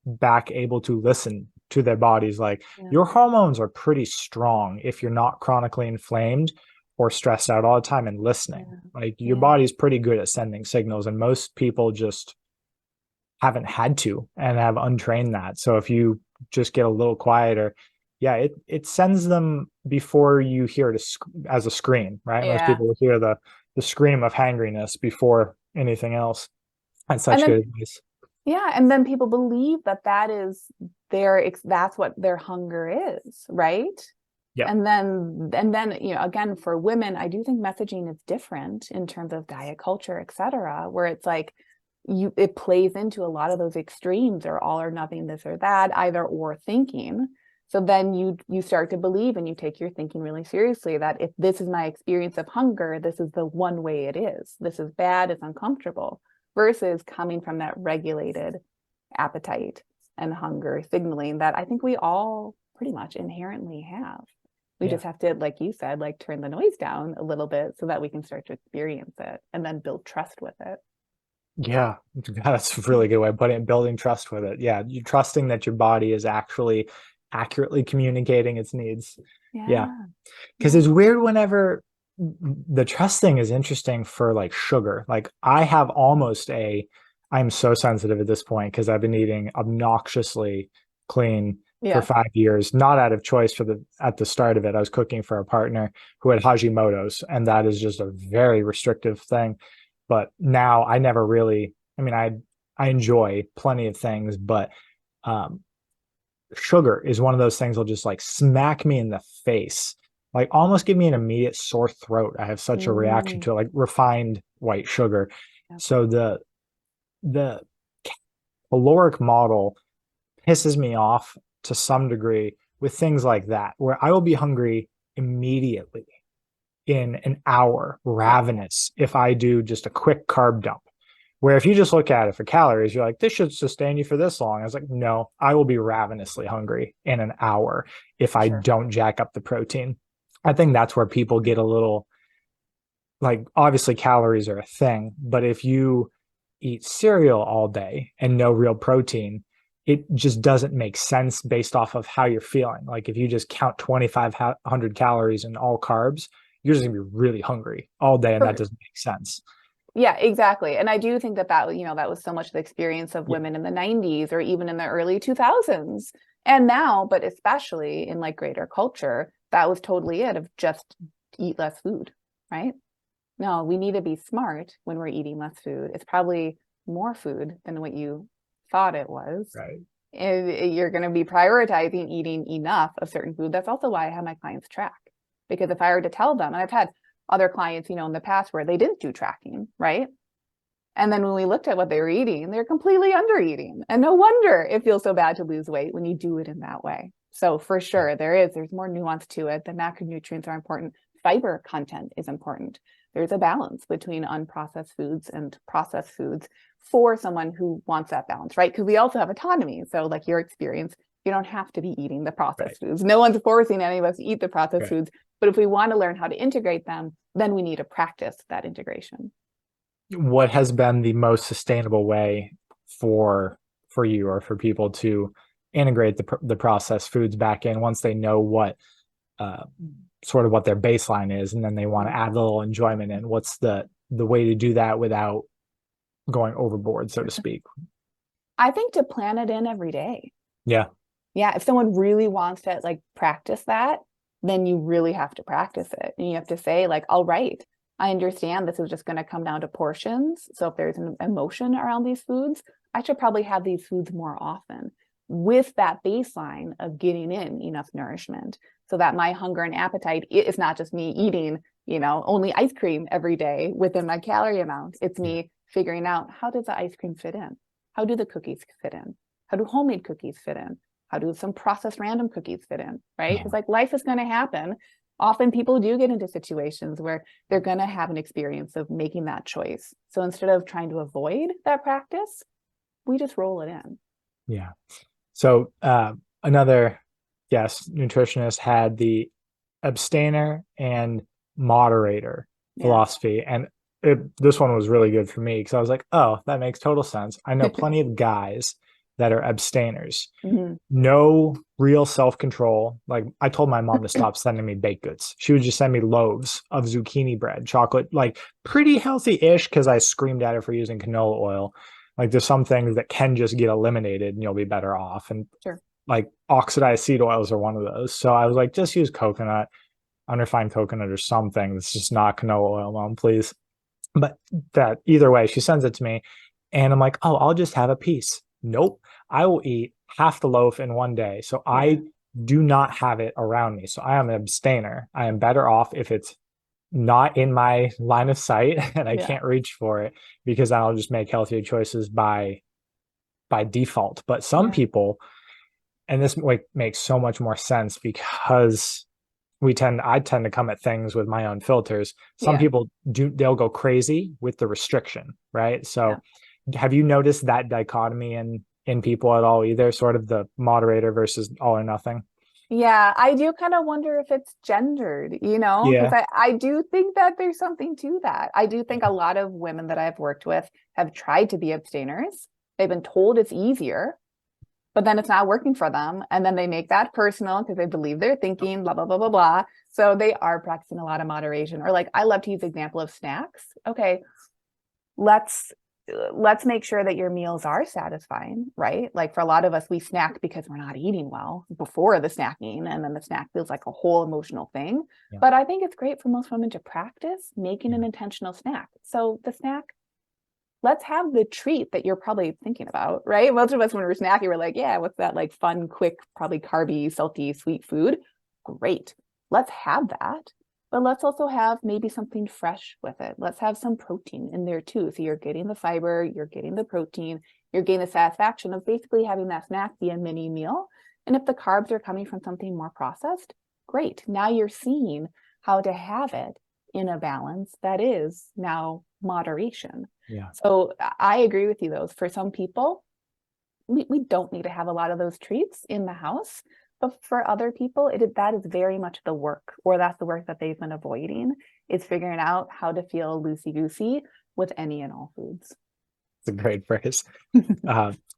back able to listen to their bodies. Like your hormones are pretty strong if you're not chronically inflamed or stressed out all the time and listening. Like your body's pretty good at sending signals, and most people just haven't had to and have untrained that. So if you just get a little quieter, it sends them before you hear it as a scream, right? Most people will hear the scream of hangriness before anything else. That's such good advice. Yeah, and then people believe that's what their hunger is, right? Yeah. And then again, for women, I do think messaging is different in terms of diet culture, et cetera, where it's like it plays into a lot of those extremes, or all or nothing, this or that, either or thinking. So then you start to believe, and you take your thinking really seriously, that if this is my experience of hunger, this is the one way it is. This is bad, it's uncomfortable, versus coming from that regulated appetite and hunger signaling that I think we all pretty much inherently have. We just have to, like you said, like turn the noise down a little bit so that we can start to experience it and then build trust with it. Yeah, that's a really good way of putting it, building trust with it. Yeah, you're trusting that your body is actually accurately communicating its needs. Yeah. Because it's weird whenever the trust thing is interesting for like sugar. Like I'm so sensitive at this point because I've been eating obnoxiously clean for 5 years, not out of choice at the start of it. I was cooking for a partner who had Hashimoto's, and that is just a very restrictive thing. But now I never really, I enjoy plenty of things, but sugar is one of those things that'll just like smack me in the face, like almost give me an immediate sore throat. I have such a reaction to it, like refined white sugar. So the caloric model pisses me off to some degree with things like that, where I will be hungry immediately in an hour, ravenous, if I do just a quick carb dump. Where if you just look at it for calories, you're like, this should sustain you for this long. I was like, no, I will be ravenously hungry in an hour if I don't jack up the protein. I think that's where people get a little, like, obviously calories are a thing, but if you eat cereal all day and no real protein, it just doesn't make sense based off of how you're feeling. Like if you just count 2,500 calories in all carbs, you're just gonna be really hungry all day, and that doesn't make sense. Yeah, exactly. And I do think that that was so much the experience of women in the 90s or even in the early 2000s. And now, but especially in like greater culture, that was totally it, of just eat less food, right? No, we need to be smart when we're eating less food. It's probably more food than what you thought it was. Right. And you're going to be prioritizing eating enough of certain food. That's also why I have my clients track. Because if I were to tell them, and I've had other clients, in the past where they didn't do tracking, right? And then when we looked at what they were eating, they're completely under eating. And no wonder it feels so bad to lose weight when you do it in that way. So for sure, there's more nuance to it. The macronutrients are important. Fiber content is important. There's a balance between unprocessed foods and processed foods for someone who wants that balance, right? Because we also have autonomy. So like your experience, you don't have to be eating the processed foods. No one's forcing any of us to eat the processed foods. But if we want to learn how to integrate them, then we need to practice that integration. What has been the most sustainable way for you or for people to integrate the processed foods back in once they know what sort of what their baseline is, and then they want to add a little enjoyment in? What's the way to do that without going overboard, so to speak? I think to plan it in every day. Yeah. If someone really wants to like practice that, then you really have to practice it. And you have to say like, all right, I understand this is just going to come down to portions. So if there's an emotion around these foods, I should probably have these foods more often with that baseline of getting in enough nourishment so that my hunger and appetite is not just me eating, only ice cream every day within my calorie amount. It's me figuring out, how does the ice cream fit in? How do the cookies fit in? How do homemade cookies fit in? How do some processed random cookies fit in, right? Because like life is going to happen. Often people do get into situations where they're going to have an experience of making that choice. So instead of trying to avoid that practice, we just roll it in. Yeah. So another guest nutritionist had the abstainer and moderator philosophy. And this one was really good for me because I was like, oh, that makes total sense. I know plenty of guys that are abstainers. No real self-control. Like I told my mom to stop sending me baked goods. She would just send me loaves of zucchini bread, chocolate, like pretty healthy-ish because I screamed at her for using canola oil. Like there's some things that can just get eliminated and you'll be better off. And like oxidized seed oils are one of those. So I was like, just use coconut, unrefined coconut or something that's just not canola oil, Mom, please. But that either way, she sends it to me and I'm like, oh, I'll just have a piece. Nope. I will eat half the loaf in one day. So I do not have it around me. So I am an abstainer. I am better off if it's not in my line of sight and I can't reach for it, because I'll just make healthier choices by default. But some people, and this makes so much more sense because I tend to come at things with my own filters. Some people they'll go crazy with the restriction, right? So have you noticed that dichotomy in people at all, either sort of the moderator versus all or nothing? Yeah, I do kind of wonder if it's gendered, because I do think that there's something to that. I do think a lot of women that I've worked with have tried to be abstainers. They've been told it's easier, but then it's not working for them. And then they make that personal because they believe they're thinking, blah, blah, blah, blah, blah. So they are practicing a lot of moderation. Or like, I love to use the example of snacks. Okay, let's make sure that your meals are satisfying, right? Like for a lot of us, we snack because we're not eating well before the snacking, and then the snack feels like a whole emotional thing. But I think it's great for most women to practice making an intentional snack. So the snack, let's have the treat that you're probably thinking about, right? Most of us, when we're snacking, we're like, yeah, what's that like fun, quick, probably carby, salty, sweet food? Great. Let's have that. But let's also have maybe something fresh with it. Let's have some protein in there too. So you're getting the fiber, you're getting the protein, you're getting the satisfaction of basically having that snack be a mini meal. And if the carbs are coming from something more processed, great. Now you're seeing how to have it in a balance that is now moderation. So I agree with you, though. For some people, we don't need to have a lot of those treats in the house. But for other people, that is very much the work, or that's the work that they've been avoiding, is figuring out how to feel loosey-goosey with any and all foods. It's a great phrase.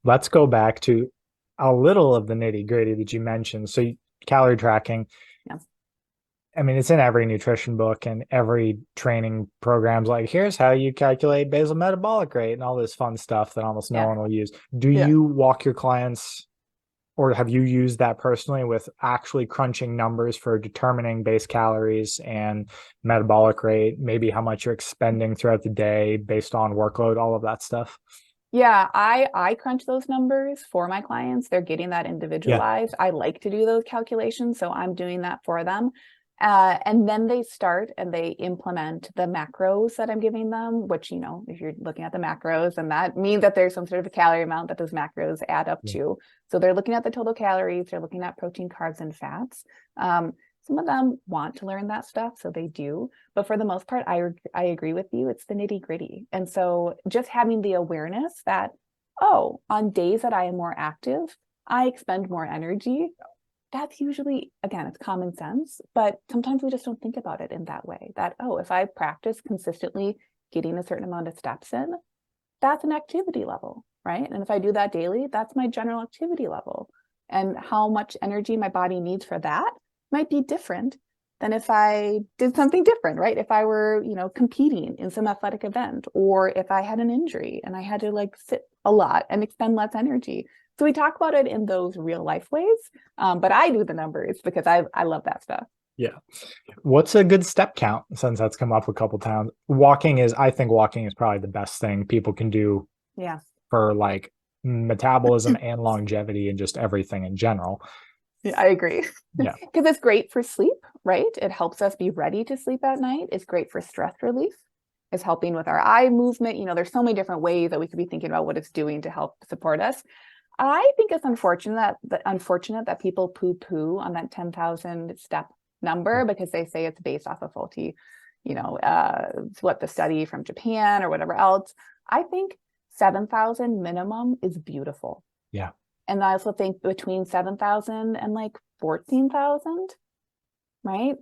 Let's go back to a little of the nitty-gritty that you mentioned. So calorie tracking. I mean, it's in every nutrition book and every training program's like, here's how you calculate basal metabolic rate and all this fun stuff that almost no one will use. Do you walk your clients, or have you used that personally with actually crunching numbers for determining base calories and metabolic rate, maybe how much you're expending throughout the day based on workload, all of that stuff? Yeah, I crunch those numbers for my clients. They're getting that individualized. I like to do those calculations, so I'm doing that for them. And then they start and they implement the macros that I'm giving them, which, if you're looking at the macros, and that means that there's some sort of a calorie amount that those macros add up to. So they're looking at the total calories, they're looking at protein, carbs, and fats. Some of them want to learn that stuff, so they do. But for the most part, I agree with you. It's the nitty gritty. And so just having the awareness that, oh, on days that I am more active, I expend more energy. That's usually, again, it's common sense, but sometimes we just don't think about it in that way. That, oh, if I practice consistently getting a certain amount of steps in, that's an activity level, right? And if I do that daily, that's my general activity level. And how much energy my body needs for that might be different than if I did something different, right? If I were, competing in some athletic event, or if I had an injury and I had to like sit a lot and expend less energy. So we talk about it in those real life ways, but I do the numbers because I love that stuff. Yeah. What's a good step count, since that's come up a couple times? I think walking is probably the best thing people can do Yeah. for like metabolism and longevity and just everything in general. Yeah, I agree. Yeah. Because it's great for sleep, right? It helps us be ready to sleep at night. It's great for stress relief. It's helping with our eye movement. There's so many different ways that we could be thinking about what it's doing to help support us. I think it's unfortunate that people poo-poo on that 10,000 step number because they say it's based off of faulty, what the study from Japan or whatever else. I think 7,000 minimum is beautiful. Yeah. And I also think between 7,000 and like 14,000, right?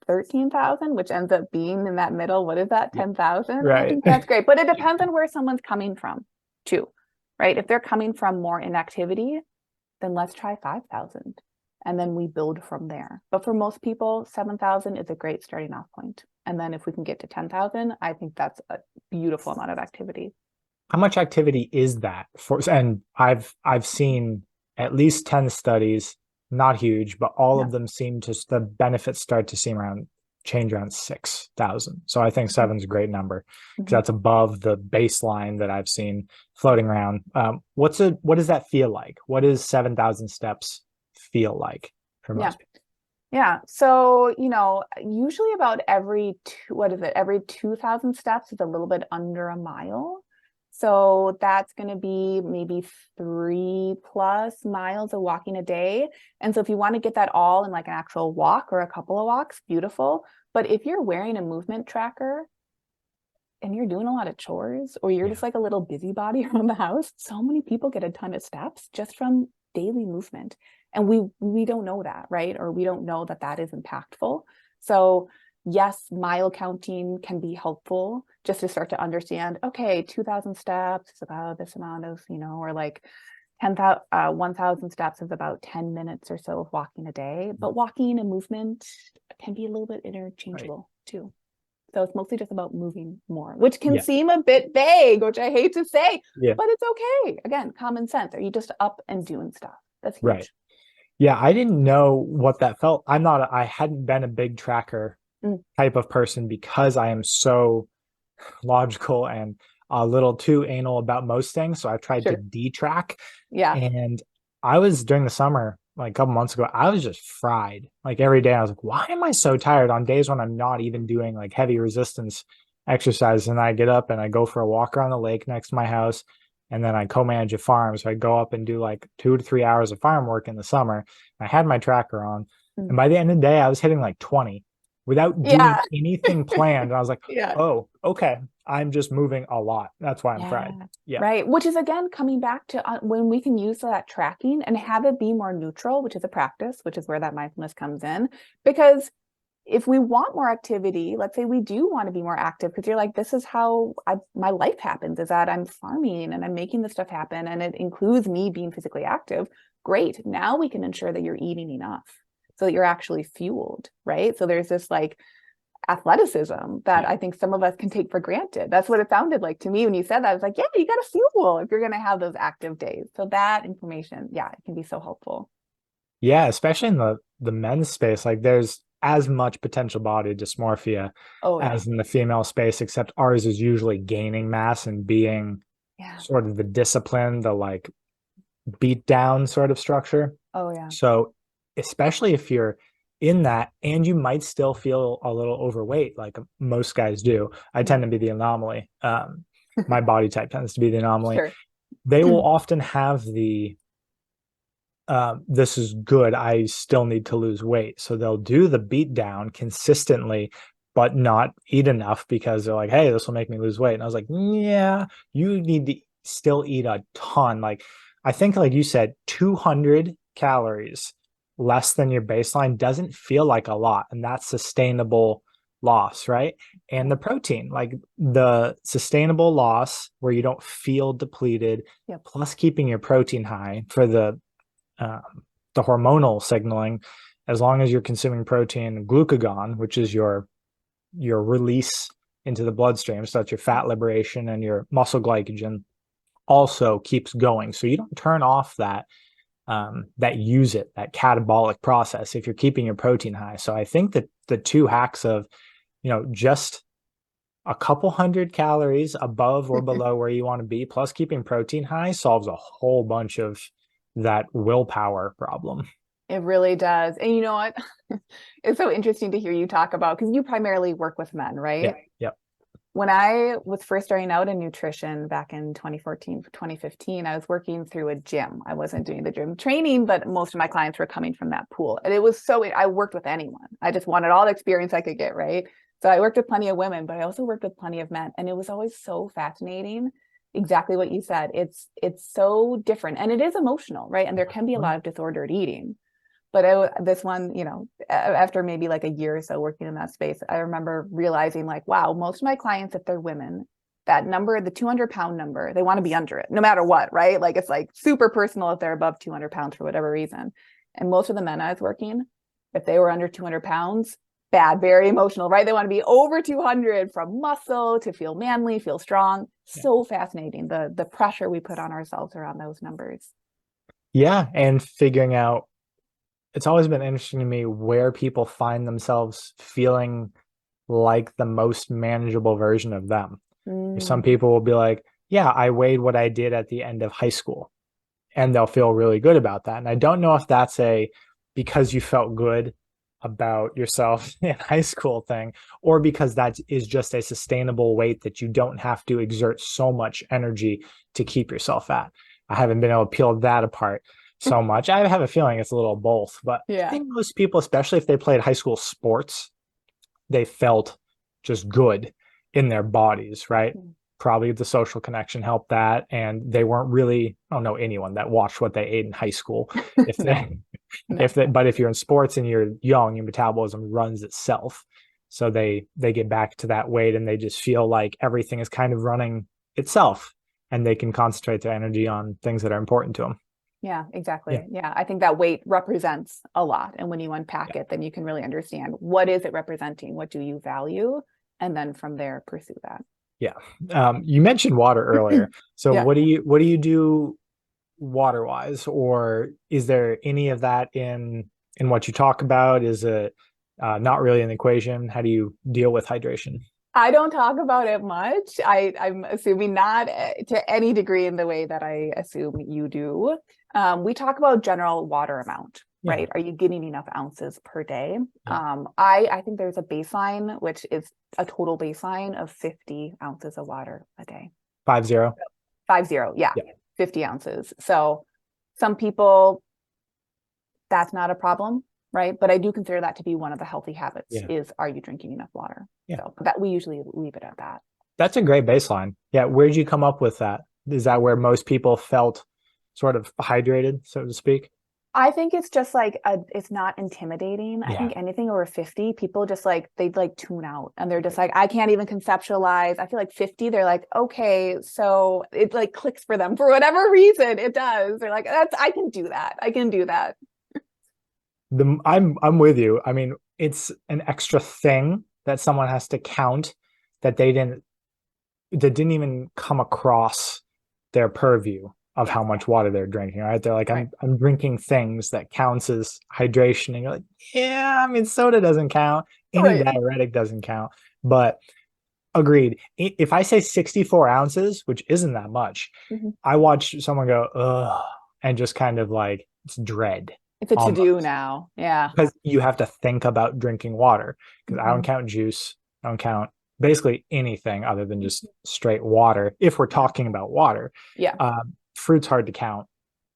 13,000, which ends up being in that middle. What is that? 10,000? Right. I think that's great. But it depends on where someone's coming from too, right? If they're coming from more inactivity, then let's try 5,000 and then we build from there. But for most people, 7,000 is a great starting off point. And then if we can get to 10,000, I think that's a beautiful amount of activity. How much activity is that for? And I've seen at least 10 studies, not huge, but all of them the benefits start to change around 6,000. So I think 7's a great number because that's above the baseline that I've seen floating around. What does that feel like? What does 7,000 steps feel like for most people? Yeah. So, usually about every 2,000 steps is a little bit under a mile. So that's going to be maybe 3+ miles of walking a day. And so if you want to get that all in like an actual walk or a couple of walks, beautiful. But if you're wearing a movement tracker and you're doing a lot of chores, or you're just like a little busybody around the house, so many people get a ton of steps just from daily movement. And we don't know that, right? Or we don't know that is impactful. So yes, mile counting can be helpful just to start to understand, okay, 2,000 steps is about this amount of, or like 1,000 steps is about 10 minutes or so of walking a day. But walking and movement can be a little bit interchangeable too. So it's mostly just about moving more, which can seem a bit vague, which I hate to say, but it's okay. Again, common sense. Are you just up and doing stuff? That's huge. Right. Yeah, I didn't know what that felt. I hadn't been a big tracker type of person because I am so logical and a little too anal about most things. So I've tried to detrack. Yeah. And I was during the summer, like a couple months ago, I was just fried. Like every day I was like, why am I so tired on days when I'm not even doing like heavy resistance exercise? And I get up and I go for a walk around the lake next to my house. And then I co-manage a farm. So I go up and do like 2 to 3 hours of farm work in the summer. I had my tracker on. And by the end of the day, I was hitting like 20 without doing anything planned. And I was like, oh, okay. I'm just moving a lot. That's why I'm fried. Yeah. Right. Which is, again, coming back to when we can use that tracking and have it be more neutral, which is a practice, which is where that mindfulness comes in. Because if we want more activity, let's say we do want to be more active, because you're like, this is how my life happens, is that I'm farming and I'm making this stuff happen. And it includes me being physically active. Great. Now we can ensure that you're eating enough so that you're actually fueled, right? So there's this like athleticism that I think some of us can take for granted. That's what it sounded like to me when you said that. I was like, yeah, you got to fuel if you're going to have those active days. So that information, it can be so helpful. Yeah, especially in the men's space, like there's as much potential body dysmorphia as in the female space, except ours is usually gaining mass and being sort of the discipline, the like beat down sort of structure. So especially if you're in that and you might still feel a little overweight, like most guys do. I tend to be the anomaly. My body type tends to be the anomaly. They will often have this is good, I still need to lose weight. So they'll do the beat down consistently, but not eat enough because they're like, hey, this will make me lose weight. And I was like, yeah, you need to still eat a ton. Like, I think, like you said, 200 calories less than your baseline doesn't feel like a lot. And that's sustainable loss, right? And the protein, like the sustainable loss where you don't feel depleted, plus keeping your protein high for the hormonal signaling, as long as you're consuming protein, glucagon, which is your release into the bloodstream, so that's your fat liberation, and your muscle glycogen also keeps going. So you don't turn off that that use it, that catabolic process, if you're keeping your protein high. So I think that the two hacks of, just a couple hundred calories above or below where you want to be, plus keeping protein high, solves a whole bunch of that willpower problem. It really does. And you know what? It's so interesting to hear you talk about, because you primarily work with men, right? Yeah. Yep. When I was first starting out in nutrition back in 2014, 2015, I was working through a gym. I wasn't doing the gym training, but most of my clients were coming from that pool. And it was I worked with anyone. I just wanted all the experience I could get, right? So I worked with plenty of women, but I also worked with plenty of men. And it was always so fascinating. Exactly what you said. It's so different, and it is emotional, right? And there can be a lot of disordered eating. But this one, after maybe like a year or so working in that space, I remember realizing like, wow, most of my clients, if they're women, that number, the 200-pound number, they want to be under it no matter what, right? Like it's like super personal if they're above 200 pounds for whatever reason. And most of the men I was working, if they were under 200 pounds, bad, very emotional, right? They want to be over 200 from muscle to feel manly, feel strong. Yeah. So fascinating, the pressure we put on ourselves around those numbers. Yeah. And figuring out, it's always been interesting to me where people find themselves feeling like the most manageable version of them. Some people will be like, yeah, I weighed what I did at the end of high school, and they'll feel really good about that. And I don't know if that's because you felt good about yourself in high school thing, or because that is just a sustainable weight that you don't have to exert so much energy to keep yourself at. I haven't been able to peel that apart so much. I have a feeling it's a little both, but yeah. I think most people, especially if they played high school sports, they felt just good in their bodies, right? Probably the social connection helped that. And they weren't really, I don't know anyone that watched what they ate in high school. If they, but if you're in sports and you're young, your metabolism runs itself. So they get back to that weight and they just feel like everything is kind of running itself, and they can concentrate their energy on things that are important to them. Yeah, exactly. Yeah. I think that weight represents a lot. And when you unpack it, then you can really understand, what is it representing? What do you value? And then from there, pursue that. Yeah. You mentioned water earlier. So what do you do water wise, or is there any of that in what you talk about? Is it not really an equation? How do you deal with hydration? I don't talk about it much. I'm assuming not to any degree in the way that I assume you do. We talk about general water amount, right? Are you getting enough ounces per day? I think there's a baseline, which is a total baseline of 50 ounces of water a day. 50? 50, yeah. 50 ounces. So some people, that's not a problem, right? But I do consider that to be one of the healthy habits is, are you drinking enough water? So that we usually leave it at that. That's a great baseline. Yeah. Where'd you come up with that? Is that where most people felt sort of hydrated, so to speak? I think it's just like, it's not intimidating. I think anything over 50, people just they'd tune out, and they're just like, I can't even conceptualize. I feel like 50, they're like, okay, so it clicks for them for whatever reason. It does. They're like, I can do that. I can do that. I'm with you. I mean, it's an extra thing that someone has to count that didn't even come across their purview of how much water they're drinking, right? They're like, I'm drinking things that counts as hydration. And you're like, yeah, I mean, soda doesn't count. Any diuretic doesn't count. But agreed. If I say 64 ounces, which isn't that much, I watch someone go, ugh, and just kind of like, it's dread. It's a to-do now. Yeah. Because you have to think about drinking water. Because I don't count juice. I don't count basically anything other than just straight water, if we're talking about water. Yeah. Fruit's hard to count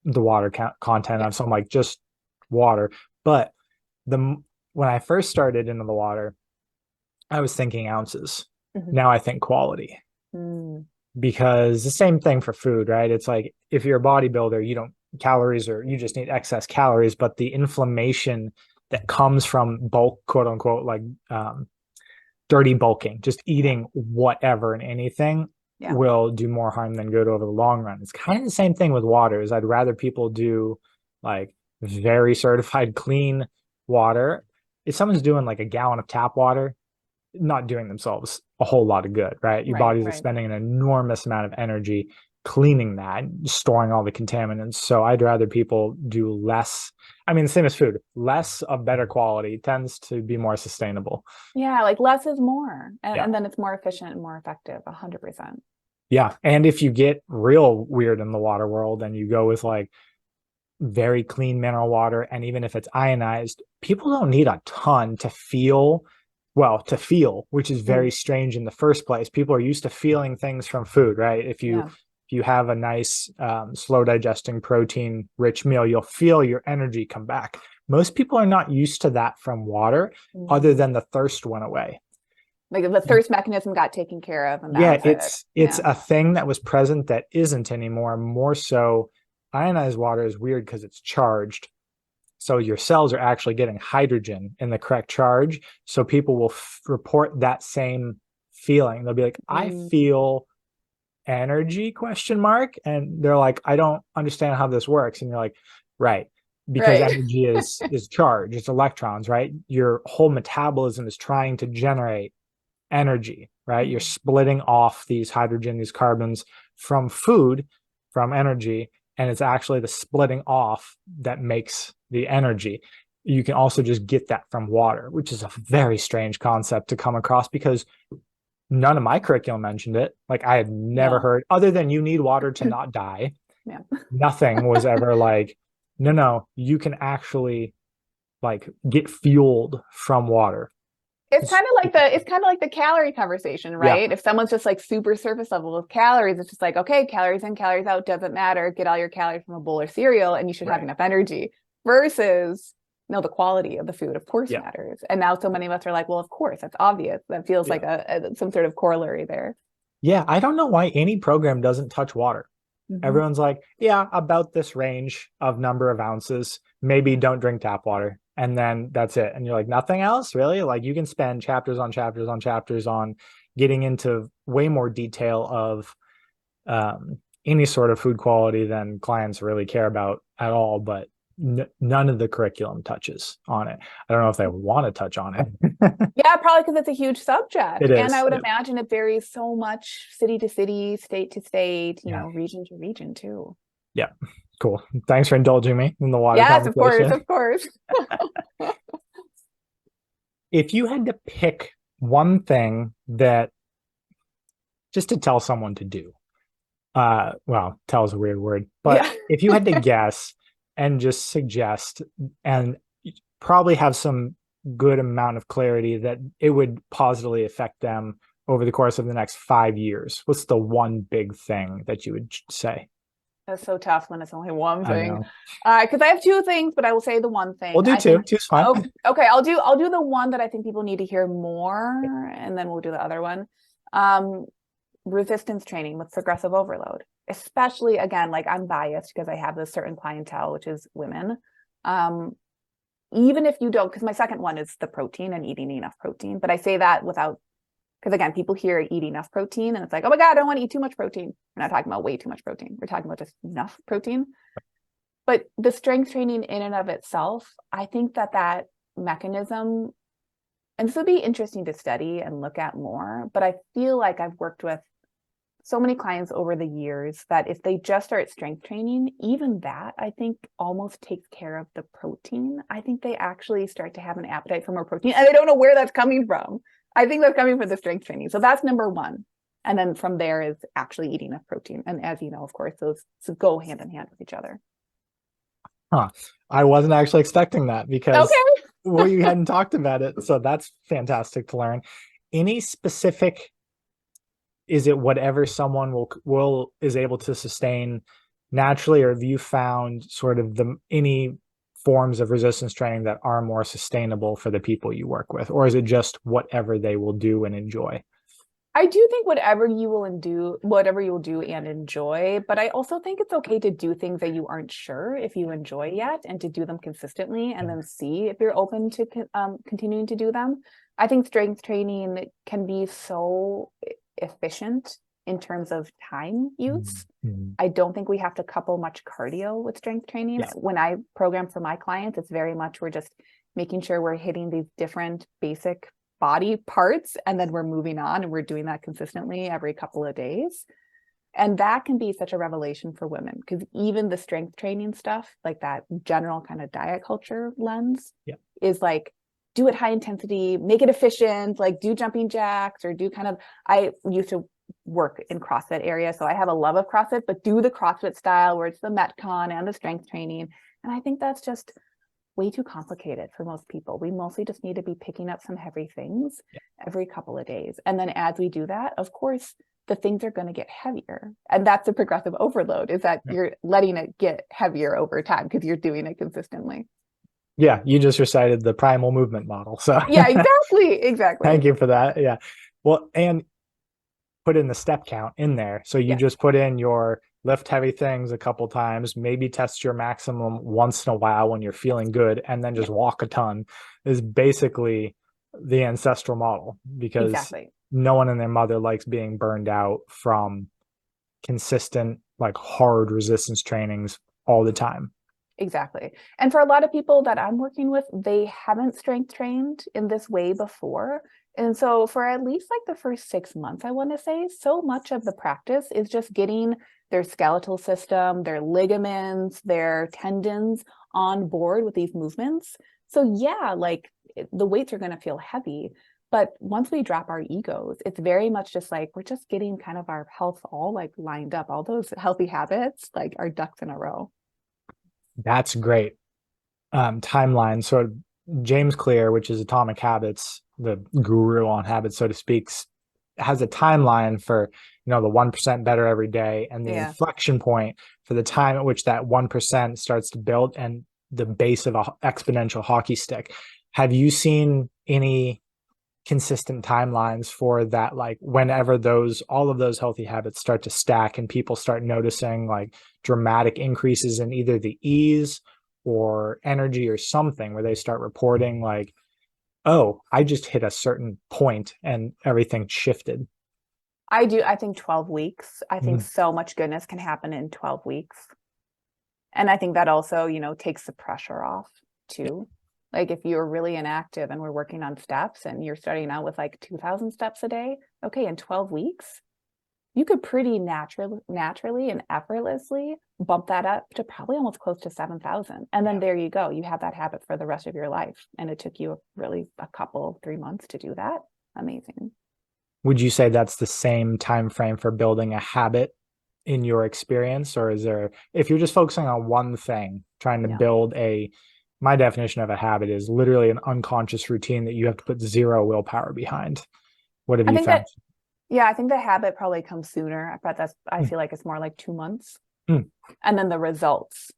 the water content of, so I'm like, just water. But when I first started into the water, I was thinking ounces. Now I think quality. Because the same thing for food, right? It's like, if you're a bodybuilder, you don't calories, or you just need excess calories, but the inflammation that comes from bulk, quote unquote, like dirty bulking, just eating whatever and anything, will do more harm than good over the long run. It's kind of the same thing with water. Is I'd rather people do like very certified clean water. If someone's doing like a gallon of tap water, not doing themselves a whole lot of good, right? Your bodies are spending an enormous amount of energy cleaning that, storing all the contaminants. So I'd rather people do less. I mean, the same as food, less of better quality tends to be more sustainable. Yeah, like less is more. Yeah. And then it's more efficient and more effective, 100%. Yeah. And if you get real weird in the water world and you go with like very clean mineral water, and even if it's ionized, people don't need a ton to feel, which is very strange in the first place. People are used to feeling things from food, right? If you have a nice slow digesting protein rich meal, you'll feel your energy come back. Most people are not used to that from water, other than the thirst went away. Like the thirst mechanism got taken care of, and it's a thing that was present that isn't anymore. More so, ionized water is weird because it's charged. So your cells are actually getting hydrogen in the correct charge. So people will report that same feeling. They'll be like, I feel energy ? And they're like, I don't understand how this works. And you're like, right. Because energy is charge, it's electrons, right? Your whole metabolism is trying to generate energy, right? You're splitting off these hydrogen, these carbons from food, from energy, and it's actually the splitting off that makes the energy. You can also just get that from water, which is a very strange concept to come across because none of my curriculum mentioned it. Like I had never heard, other than you need water to not die. Nothing was ever like, no, you can actually like get fueled from water. It's kind of like the calorie conversation, right? If someone's just like super surface level with calories, it's just like, okay, calories in, calories out, doesn't matter. Get all your calories from a bowl of cereal and you should have enough energy. Versus, no, the quality of the food, of course, matters. And now so many of us are like, well, of course, that's obvious. That feels like some sort of corollary there. Yeah, I don't know why any program doesn't touch water. Everyone's like, yeah, about this range of number of ounces. Maybe don't drink tap water. And then that's it. And you're like, nothing else, really? Like you can spend chapters on chapters on chapters on getting into way more detail of any sort of food quality than clients really care about at all. But none of the curriculum touches on it. I don't know if they want to touch on it. Yeah, probably because it's a huge subject. It is. And I would imagine it varies so much city to city, state to state, you know, region to region too. Yeah. Cool. Thanks for indulging me in the water conversation. Of course. If you had to pick one thing that just to tell someone to do, well, tell is a weird word, but if you had to guess and just suggest and probably have some good amount of clarity that it would positively affect them over the course of the next 5 years, what's the one big thing that you would say? That's so tough when it's only one thing. Because I have two things, but I will say the one thing. We'll do two. Two's fine. Okay, I'll do the one that I think people need to hear more, and then we'll do the other one. Resistance training with progressive overload, especially again, like I'm biased because I have this certain clientele, which is women. Even if you don't, because my second one is the protein and eating enough protein, but I say that without. Because again, people hear eat enough protein and it's like, oh my God, I don't want to eat too much protein. We're not talking about way too much protein. We're talking about just enough protein. But the strength training in and of itself, I think that mechanism, and this would be interesting to study and look at more, but I feel like I've worked with so many clients over the years that if they just start strength training, even that I think almost takes care of the protein. I think they actually start to have an appetite for more protein and they don't know where that's coming from. I think that's coming from the strength training. So that's number one. And then from there is actually eating enough protein. And as you know, of course, those go hand in hand with each other. I wasn't actually expecting that because we hadn't talked about it. So that's fantastic to learn. Any specific, is it whatever someone is able to sustain naturally, or have you found sort of any forms of resistance training that are more sustainable for the people you work with, or is it just whatever they will do and enjoy? I do think whatever you will do and enjoy, but I also think it's okay to do things that you aren't sure if you enjoy yet and to do them consistently and then see if you're open to continuing to do them. I think strength training can be so efficient in terms of time use. I don't think we have to couple much cardio with strength training. When I program for my clients, it's very much we're just making sure we're hitting these different basic body parts and then we're moving on and we're doing that consistently every couple of days. And that can be such a revelation for women, because even the strength training stuff, like that general kind of diet culture lens, is like, do it high intensity, make it efficient, like do jumping jacks or do kind of, I used to work in CrossFit area, so I have a love of CrossFit, but do the CrossFit style where it's the Metcon and the strength training. And I think that's just way too complicated for most people. We mostly just need to be picking up some heavy things every couple of days. And then as we do that, of course, the things are going to get heavier. And that's the progressive overload, is that you're letting it get heavier over time because you're doing it consistently. Yeah, you just recited the primal movement model. So yeah, exactly. Thank you for that. Yeah. Well, and put in the step count in there. So you just put in your lift heavy things a couple times, maybe test your maximum once in a while when you're feeling good, and then just walk a ton is basically the ancestral model, because no one and their mother likes being burned out from consistent, like hard resistance trainings all the time. Exactly. And for a lot of people that I'm working with, they haven't strength trained in this way before. And so for at least like the first 6 months, I want to say, so much of the practice is just getting their skeletal system, their ligaments, their tendons on board with these movements. So yeah, like the weights are going to feel heavy. But once we drop our egos, it's very much just like, we're just getting kind of our health all like lined up, all those healthy habits, like our ducks in a row. That's great. Timeline. So James Clear, which is Atomic Habits, the guru on habits, so to speak, has a timeline for, the 1% better every day, and the inflection point for the time at which that 1% starts to build, and the base of an exponential hockey stick. Have you seen any consistent timelines for that, like whenever all of those healthy habits start to stack and people start noticing like dramatic increases in either the ease or energy or something, where they start reporting like, oh, I just hit a certain point and everything shifted? I think 12 weeks. I think so much goodness can happen in 12 weeks. And I think that also, takes the pressure off too. Like if you're really inactive and we're working on steps and you're starting out with like 2,000 steps a day, okay, in 12 weeks, you could pretty naturally and effortlessly bump that up to probably almost close to 7,000. And then there you go. You have that habit for the rest of your life. And it took you really a couple, 3 months to do that. Amazing. Would you say that's the same time frame for building a habit in your experience? Or is there, if you're just focusing on one thing, trying to build my definition of a habit is literally an unconscious routine that you have to put zero willpower behind. What have you found? I think the habit probably comes sooner, but I feel like it's more like 2 months. And then the results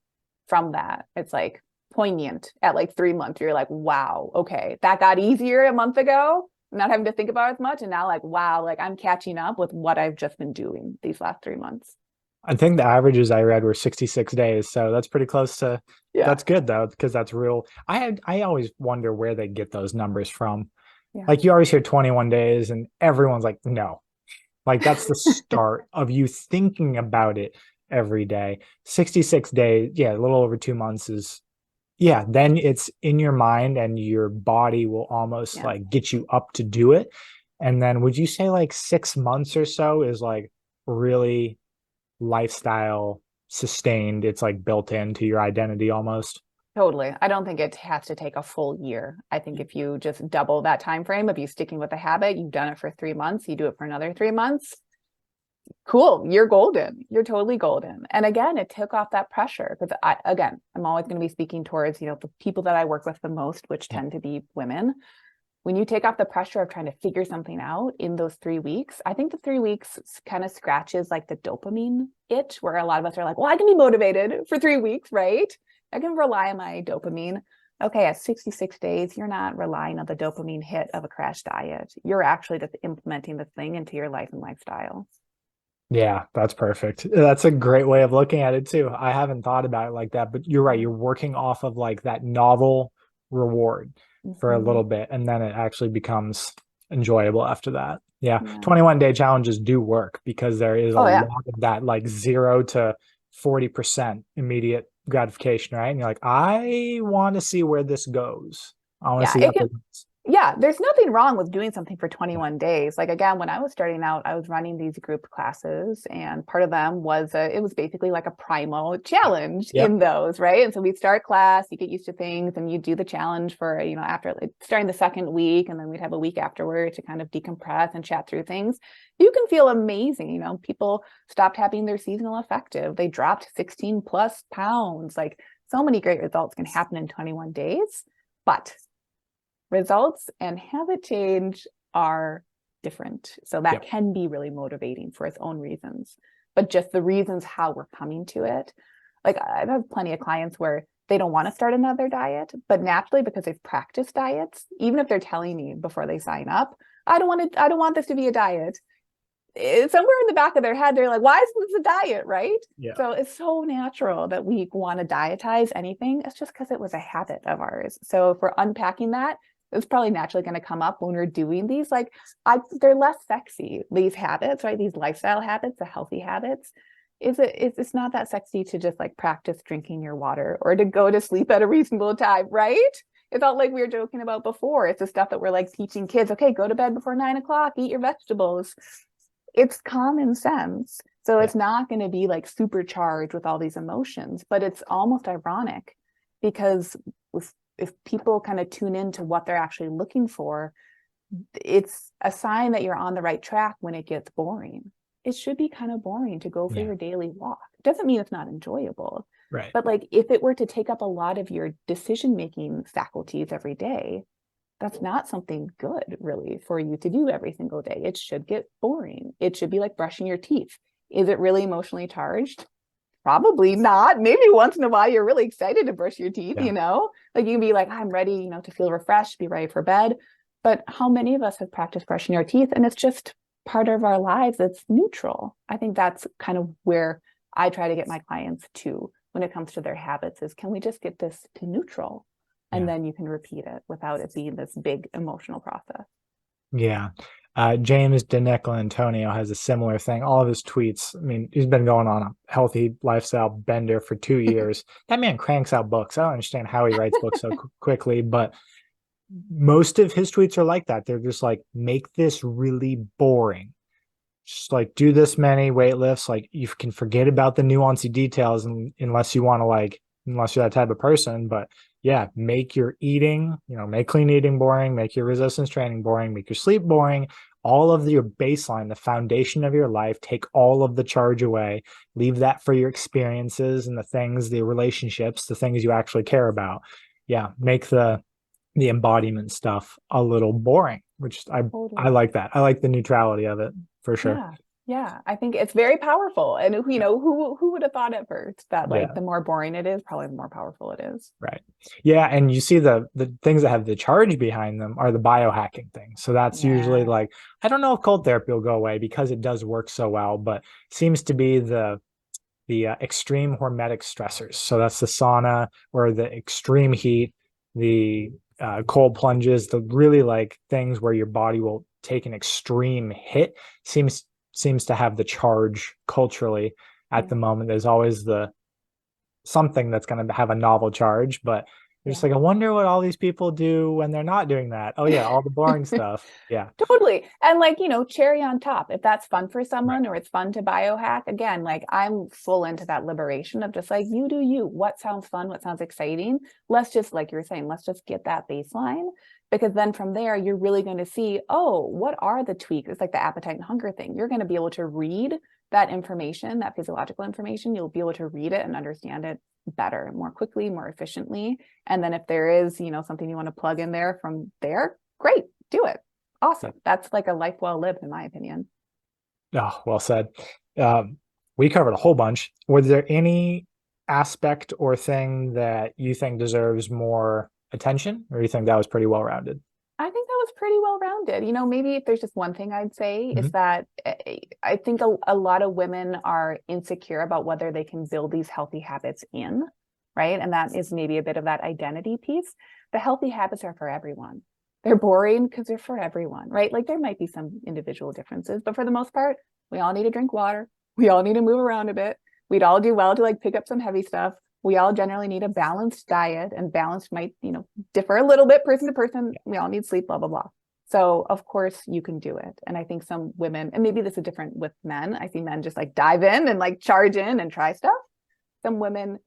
from that, it's like poignant at like 3 months. You're like, wow, okay, that got easier a month ago, not having to think about it as much. And now like, wow, like I'm catching up with what I've just been doing these last 3 months. I think the averages I read were 66 days. So that's pretty close to, that's good though, because that's real. I always wonder where they get those numbers from. Like you always hear 21 days and everyone's like, no, like that's the start of you thinking about it every day. 66 days, a little over 2 months is, then it's in your mind and your body will almost like get you up to do it. And then would you say like 6 months or so is like really lifestyle sustained? It's like built into your identity almost. Totally. I don't think it has to take a full year. I think if you just double that time frame of you sticking with the habit, you've done it for 3 months, you do it for another 3 months. Cool. You're golden. You're totally golden. And again, it took off that pressure, because I'm always going to be speaking towards, the people that I work with the most, which tend to be women. When you take off the pressure of trying to figure something out in those 3 weeks, I think the 3 weeks kind of scratches like the dopamine itch, where a lot of us are like, well, I can be motivated for 3 weeks, right? I can rely on my dopamine. Okay, at 66 days, you're not relying on the dopamine hit of a crash diet. You're actually just implementing the thing into your life and lifestyle. Yeah, that's perfect. That's a great way of looking at it too. I haven't thought about it like that, but you're right. You're working off of like that novel reward for a little bit, and then it actually becomes enjoyable after that. 21-day challenges do work, because there is a lot of that like 0 to 40% immediate gratification, right? And you're like, I want to see where this goes. I want to see Yeah, there's nothing wrong with doing something for 21 days. Like again, when I was starting out, I was running these group classes, and part of them was it was basically like a primal challenge Yep. in those, right? And so we'd start class, you get used to things, and you do the challenge for, after like starting the second week, and then we'd have a week afterward to kind of decompress and chat through things. You can feel amazing. People stopped having their seasonal affective. They dropped 16 plus pounds. Like so many great results can happen in 21 days, but results and habit change are different. So that can be really motivating for its own reasons, but just the reasons how we're coming to it. Like I have plenty of clients where they don't want to start another diet, but naturally, because they've practiced diets, even if they're telling me before they sign up, I don't want this to be a diet. It's somewhere in the back of their head, they're like, why is this a diet, right? Yeah. So it's so natural that we want to dietize anything. It's just because it was a habit of ours. So if we're unpacking that, it's probably naturally going to come up when we're doing these. Like they're less sexy, these habits, right? These lifestyle habits, the healthy habits. It's not that sexy to just like practice drinking your water or to go to sleep at a reasonable time, right? It's not like we were joking about before. It's the stuff that we're like teaching kids. Okay, go to bed before 9 o'clock, eat your vegetables. It's common sense. So it's not going to be like supercharged with all these emotions, but it's almost ironic because if people kind of tune into what they're actually looking for, it's a sign that you're on the right track when it gets boring. It should be kind of boring to go for your daily walk. It doesn't mean it's not enjoyable. Right. But like if it were to take up a lot of your decision-making faculties every day, that's not something good really for you to do every single day. It should get boring. It should be like brushing your teeth. Is it really emotionally charged? Probably not. Maybe once in a while you're really excited to brush your teeth, like you can be like, I'm ready, to feel refreshed, be ready for bed. But how many of us have practiced brushing our teeth and it's just part of our lives? It's neutral. I think that's kind of where I try to get my clients to when it comes to their habits is, can we just get this to neutral? And then you can repeat it without it being this big emotional process. Yeah. James DeNicolantonio has a similar thing. All of his tweets, I mean, he's been going on a healthy lifestyle bender for 2 years. That man cranks out books. I don't understand how he writes books so quickly, but most of his tweets are like that. They're just like, make this really boring. Just like do this many weight lifts. Like you can forget about the nuancy details unless you want to unless you're that type of person. But yeah, make your eating, make clean eating boring, make your resistance training boring, make your sleep boring, all of your baseline, the foundation of your life, take all of the charge away, leave that for your experiences and the things, the relationships, the things you actually care about. Yeah, make the embodiment stuff a little boring, which I like that. I like the neutrality of it for sure. Yeah. I think it's very powerful. And who would have thought at first that like the more boring it is, probably the more powerful it is. Right. Yeah. And you see the things that have the charge behind them are the biohacking things. So that's usually like, I don't know if cold therapy will go away because it does work so well, but seems to be the extreme hormetic stressors. So that's the sauna or the extreme heat, the cold plunges, the really like things where your body will take an extreme hit seems to have the charge culturally at the moment. There's always something that's going to have a novel charge, but you're just like, I wonder what all these people do when they're not doing that. Oh yeah, all the boring stuff. Yeah. Totally. And like, cherry on top, if that's fun for someone or it's fun to biohack, again, like I'm full into that liberation of just like, you do you, what sounds fun, what sounds exciting. Let's just, like you're saying, let's just get that baseline, because then from there, you're really going to see, oh, what are the tweaks? It's like the appetite and hunger thing. You're going to be able to read that information, that physiological information. You'll be able to read it and understand it better, more quickly, more efficiently. And then if there is, something you want to plug in there from there, great, do it. Awesome. That's like a life well lived, in my opinion. Oh, well said. We covered a whole bunch. Was there any aspect or thing that you think deserves more attention, or you think that was pretty well rounded? I think that was pretty well rounded. Maybe if there's just one thing I'd say is that I think a lot of women are insecure about whether they can build these healthy habits in, right? And that is maybe a bit of that identity piece. The healthy habits are for everyone. They're boring because they're for everyone, right? Like there might be some individual differences, but for the most part, we all need to drink water. We all need to move around a bit. We'd all do well to like pick up some heavy stuff. We all generally need a balanced diet, and balanced might, differ a little bit person to person. We all need sleep, blah, blah, blah. So of course you can do it. And I think some women, and maybe this is different with men. I see men just like dive in and like charge in and try stuff. Some women,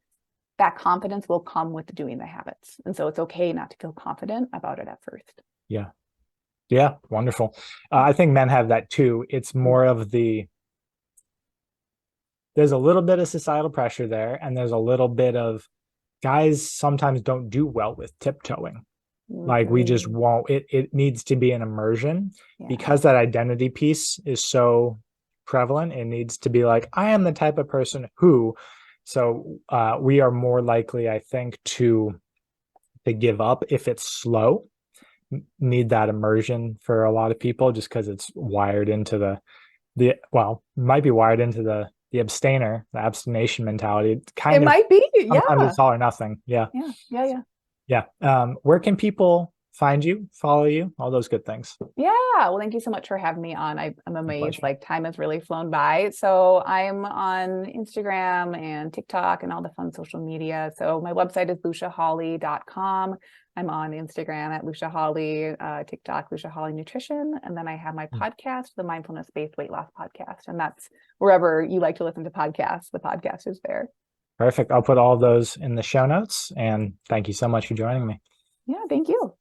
that confidence will come with doing the habits. And so it's okay not to feel confident about it at first. Yeah. Yeah. Wonderful. I think men have that too. It's more of there's a little bit of societal pressure there, and there's a little bit of guys sometimes don't do well with tiptoeing. Like we just won't, it needs to be an immersion because that identity piece is so prevalent. It needs to be like, I am the type of person who, so we are more likely, I think, to give up if it's slow. Need that immersion for a lot of people just because it's wired into might be wired into the abstainer, the abstination mentality. It might be, sometimes it's all or nothing. Yeah. Where can people find you, follow you, all those good things? Yeah. Well, thank you so much for having me on. I'm amazed. Like, time has really flown by. So I'm on Instagram and TikTok and all the fun social media. So my website is luciahawley.com. I'm on Instagram at Lucia Hawley, TikTok, Lucia Hawley Nutrition. And then I have my podcast, the Mindfulness-Based Weight Loss Podcast. And that's wherever you like to listen to podcasts, the podcast is there. Perfect. I'll put all those in the show notes. And thank you so much for joining me. Yeah, thank you.